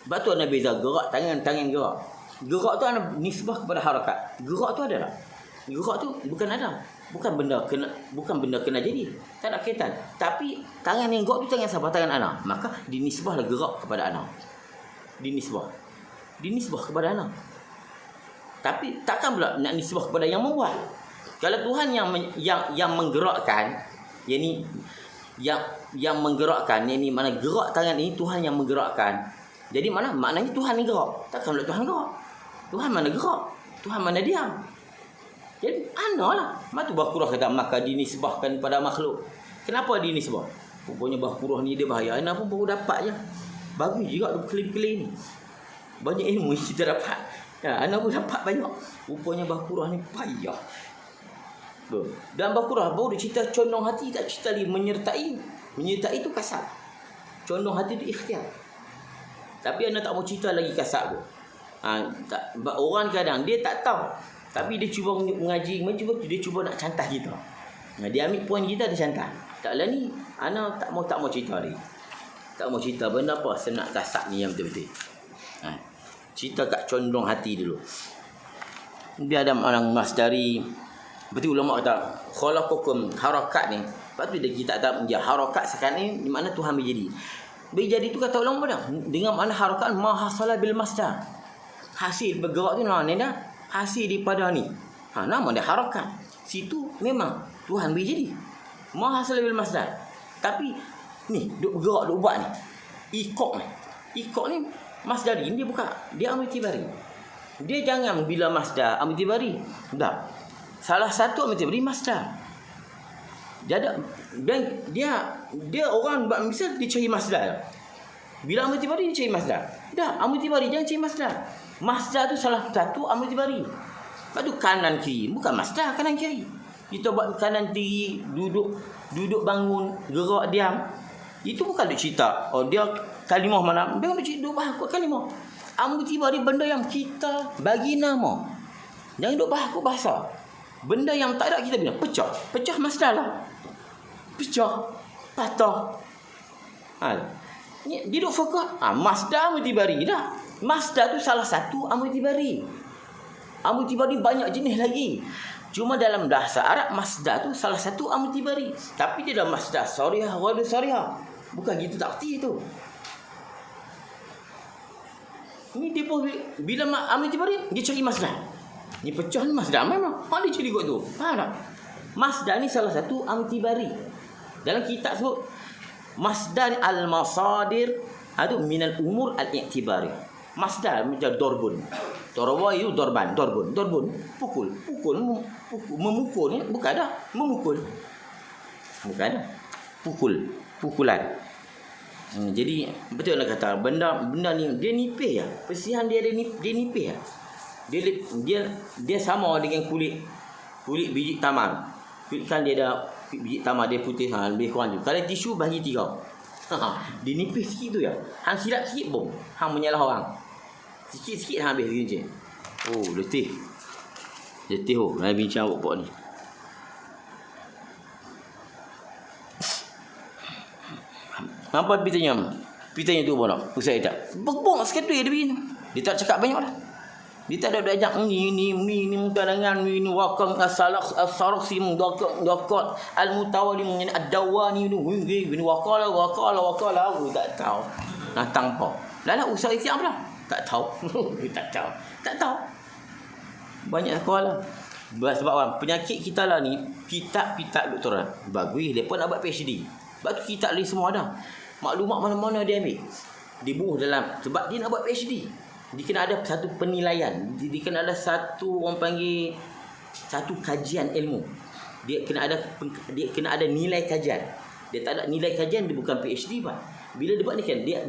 batu ada beza gerak tangan gerak. Gerak tu ada nisbah kepada harakat. Gerak tu ada tak? Gerak tu bukan ada. Bukan benda kena jadi. Tak ada kaitan. Tapi tangan yang gerak tu tangan siapa? Tangan anak. Maka dinisbahlah gerak kepada anak. Dinisbah kepada anak. Tapi takkan pula nak nisbah kepada yang membuat. Kalau Tuhan yang menggerakkan, yang menggerakkan, mana gerak tangan ini Tuhan yang menggerakkan. Jadi maknanya Tuhan yang gerak. Takkan pula Tuhan gerak. Tuhan mana gerak? Tuhan mana diam? Jadi analah. Matu Bakurah kata maka dinisbahkan pada makhluk. Kenapa dinisbah? Rupanya Bakurah ni dia bahaya. Ana pun baru dapat je. Bagus juga tu kelip-kelip ni. Banyak ilmu kita dapat. Ana pun dapat banyak. Rupanya Bakurah ni payah. Dan Bakurah baru dia cerita condong hati, tak cerita lagi menyertai. Menyertai tu kasar. Condong hati tu ikhtiar. Tapi ana tak mau cerita lagi kasar tu. Orang kadang dia tak tahu. Tapi dia cuba mengaji, dia cuba nak cantah kita. Dia ambil poin kita, dia cantah. Taklah ni, ana tak mau cerita lagi. Tak mau cerita benda apa senak kasar ni yang betul-betul. Cerita kat condong hati dulu. Dia ada orang masdari. Betul ulama kata, khalaqakum harakat ni. Lepas tu kita tak menjadi harakat sekarang ni di mana Tuhan berjadi. Berjadi tu kata ulama pada dengan makna harakat ma hasala bil masdar. Hasil bergerak tu ni dah hasil daripada ni. Nama dia harakat. Situ memang Tuhan berjadi. Ma hasala bil masdar. Tapi ni duk bergerak duk buat ni. Ikok ni masdari ni dia buka. Dia ambil tibari. Dia jangan bila masdar ambil tibari. Tak. Salah satu ambil tibari masdar. Dia orang buat misal dia cari masdar. Bila ambil tibari dia cari masdar. Dah, ambil tibari jangan cari masdar. Masdar tu salah satu ambil tibari. Lepas tu kanan kiri, bukan masdar kanan kiri. Kita buat kanan kiri, duduk bangun, gerak diam. Itu bukan duk cerita. Dia kalimah mana? Dia duk cerita bahas kalimah. Ambil tibari benda yang kita bagi nama. Jangan duk bahas bahasa. Benda yang tak ada kita bilang pecah masdar lah. Pecah, patah. Ni dia duk fokus masdar ambil tibari dah. Masdar tu salah satu ambil tibari. Ambil tibari banyak jenis lagi. Cuma dalam bahasa Arab masdar tu salah satu ambil tibari. Tapi dia dah masdar sarihah wa sarihah. Bukan gitu tak erti tu. Ni dia pun bila ambil tibari dia cari masdar. Ni pecah ni masdar memang. Dia cari kot tu. Faham tak? Masdar ni salah satu ambil tibari. Dalam kitab sebut masdar al-masadir itu minal umur al-i'tibari. Masdar macam dorbun. Dorba itu dorban. Pukul. Memukul ni bukan ada. Memukul. Bukan ada. Pukulan. Jadi betul nak kata benda ni dia nipis ya. Persihan dia nipis ya. Dia sama dengan kulit biji tamar. Kan dia ada biji tamar dia putih lebih kurang tu. Kalau tisu bagi 3. Dia nipis sikit tu ya. Hang silap sikit bom. Hang menyalah orang. Sikit-sikit hang habis gini je. Letih. Nak bincang pokok ni. Nampak pitanya tu pun nak. Ustaz tak. Bok sikit tu dia begini. Dia tak cakap banyak lah. Dia tak ada ajak ni mudarangan ni waqam as-sarqsi mudaqat al-mutawalim ni ad-dawani ni waqala aku tak tahu. Natang apa? Lala ustaz itu apa? Tak tahu. Tak tahu. Banyak sekolah. Sebab apa? Penyakit kita lah ni kitab doktoral. Bagus depa nak buat PhD. Sebab tu kitab ni semua ada. Maklumat mana-mana dia ambil. Dibuh dalam sebab dia nak buat PhD. Dia kena ada satu penilaian. Dia kena ada satu orang panggil satu kajian ilmu. Dia kena ada nilai kajian. Dia tak ada nilai kajian, dia bukan PhD pak. Bila dia buat ni kan, dia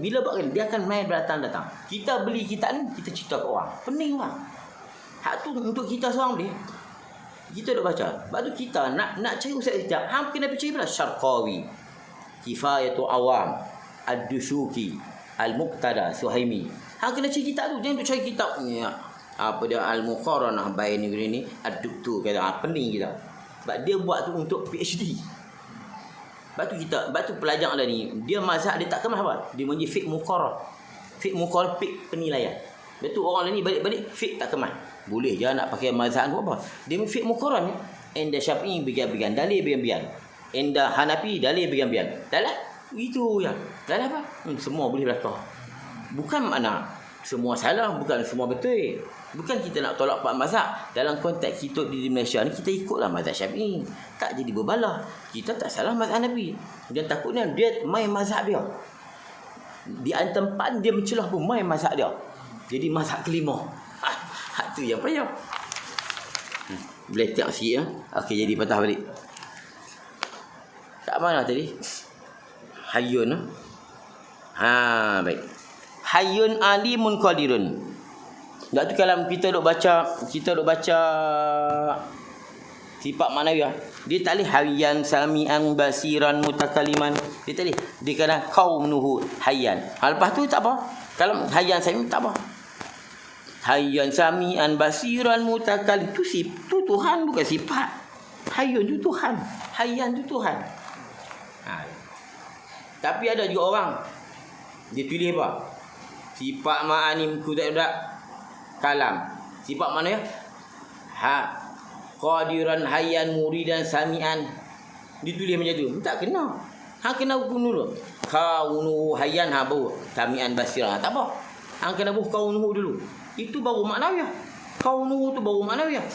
akan main datang. Kita beli kitab ni, kita cerita ke orang. Pening lah. Hak tu untuk kita seorang ni. Kita dah baca. Sebab tu kita nak cari ustaz kitab. Hang kena percaya pula Syarqawi, Kifayatu Awam, Ad-Dusuki, Al-Muqtada, Suhaimi. Hang kena cari kitab tu. Jangan duk cari kitab ni. Apa dia Al-Muqaranah bain ni Ad-Duktur kata pening kita. Sebab dia buat tu untuk PhD. Sebab tu pelajar lah ni, dia mazhab dia tak kemas apa? Dia menjadi fiqh muqarrah. Fiqh muqarrah fiqh penilaian. Betul orang ni balik fiqh tak kemas. Boleh je nak pakai mazhab tu apa? Dia fiqh muqarrah ni. Inda Syafi'i bigan-bigan, dalil bigan-bigan. Inda Hanafi dalil bigan-bigan. Dalah itu ya. Dalah apa? Semua boleh berlaku. Bukan makna semua salah, bukan semua betul. Bukan kita nak tolak pak mazhab. Dalam konteks kita di Malaysia ni, kita ikutlah mazhab Syafi'i. Tak jadi berbalah. Kita tak salah mazhab Nabi. Dan takutnya dia main mazhab dia. Di tempat dia mencelah pun main mazhab dia. Jadi mazhab kelima. Hak tu yang payah. Boleh tengok sikit ya. Okey, jadi patah balik. Tak mana tadi? Hayyun. Baik. Hayyun alimun qadirun. Sebab tu kalau kita duk baca sifat manawiah, dia tak boleh hayyan sami'an basiran mutakaliman. Dia tak boleh. Dia kena kaunuhu hayyan. Lepas tu tak apa. Kalau hayyan sami tak apa. Hayyan sami'an basiran mutakalim tu Tuhan, bukan sifat. Hayyun tu Tuhan. Hayyan tu Tuhan. Tapi ada juga orang dia tulis apa? Sifat ma'anim kudak kalam. Sifat mana ya? Qadiran hayyan muridan sami'an. Ditulis macam tu. Tak kena. Hang kena hukum dulu. Kaunuhu hayyan baru sami'an basiran. Tak apa. Hang kena buh kaunuhu dulu. Itu baru maknawiyah. Kaunuhu tu baru maknawiyah.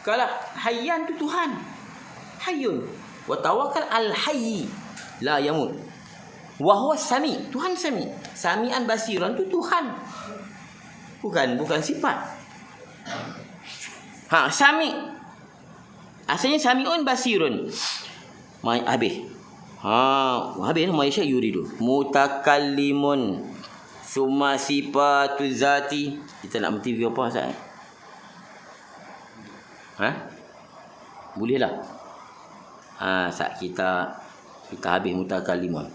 Kalau hayyan tu Tuhan. Hayyun. Wa tawakkal al-hayy la yamut. Wa huwa sami. Tuhan sami. Sami'an basiran tu Tuhan. Bukan sifat. Sami. Asalnya sami'un basirun. Habis. Habis Maisha yuridu. Mutakallimun. Summa sifatu zati. Kita nak mengerti apa Ustaz? Boleh lah. Saat kita habis mutakallimun.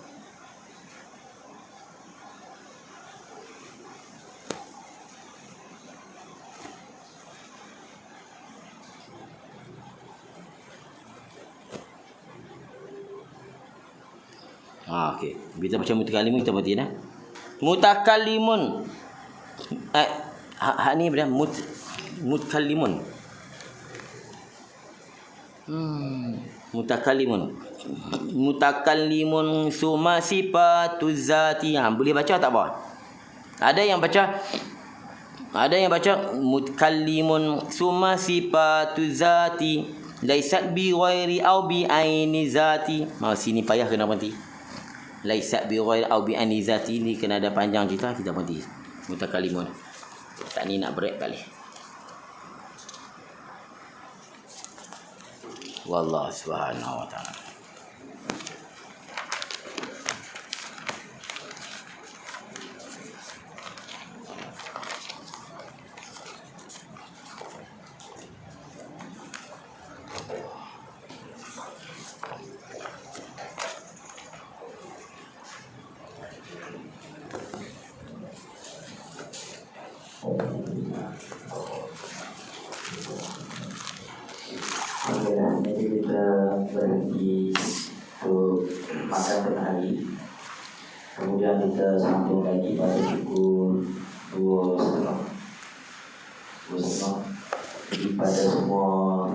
Okey. Kita baca mutakallimun kita berhenti dah. Mutakallimun. Ni berapa? Mutakallimun. Mutakallimun summa sifatuz zati. Boleh baca tak apa? Ada yang baca mutakallimun summa sifatuz zati laisat bi ghairi au bi aini zati. Sini payah kena berhenti. Laisat bi ghairi au bi aini zati ni kena ada panjang kita berhenti. Mutakallimun. Tak ni nak break kali. Wallahu subhanahu wa ta'ala. Jadi kita berhenti untuk makan tengah hari. kita sambung lagi pada pukul 2.30. Jadi pada semua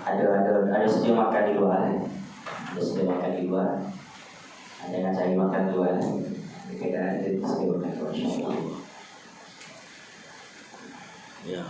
ada sedia makan di luar, ada sedia makan di luar. Jangan cari makan di luar. Kita ada sedia makan di luar. InsyaAllah. Ya.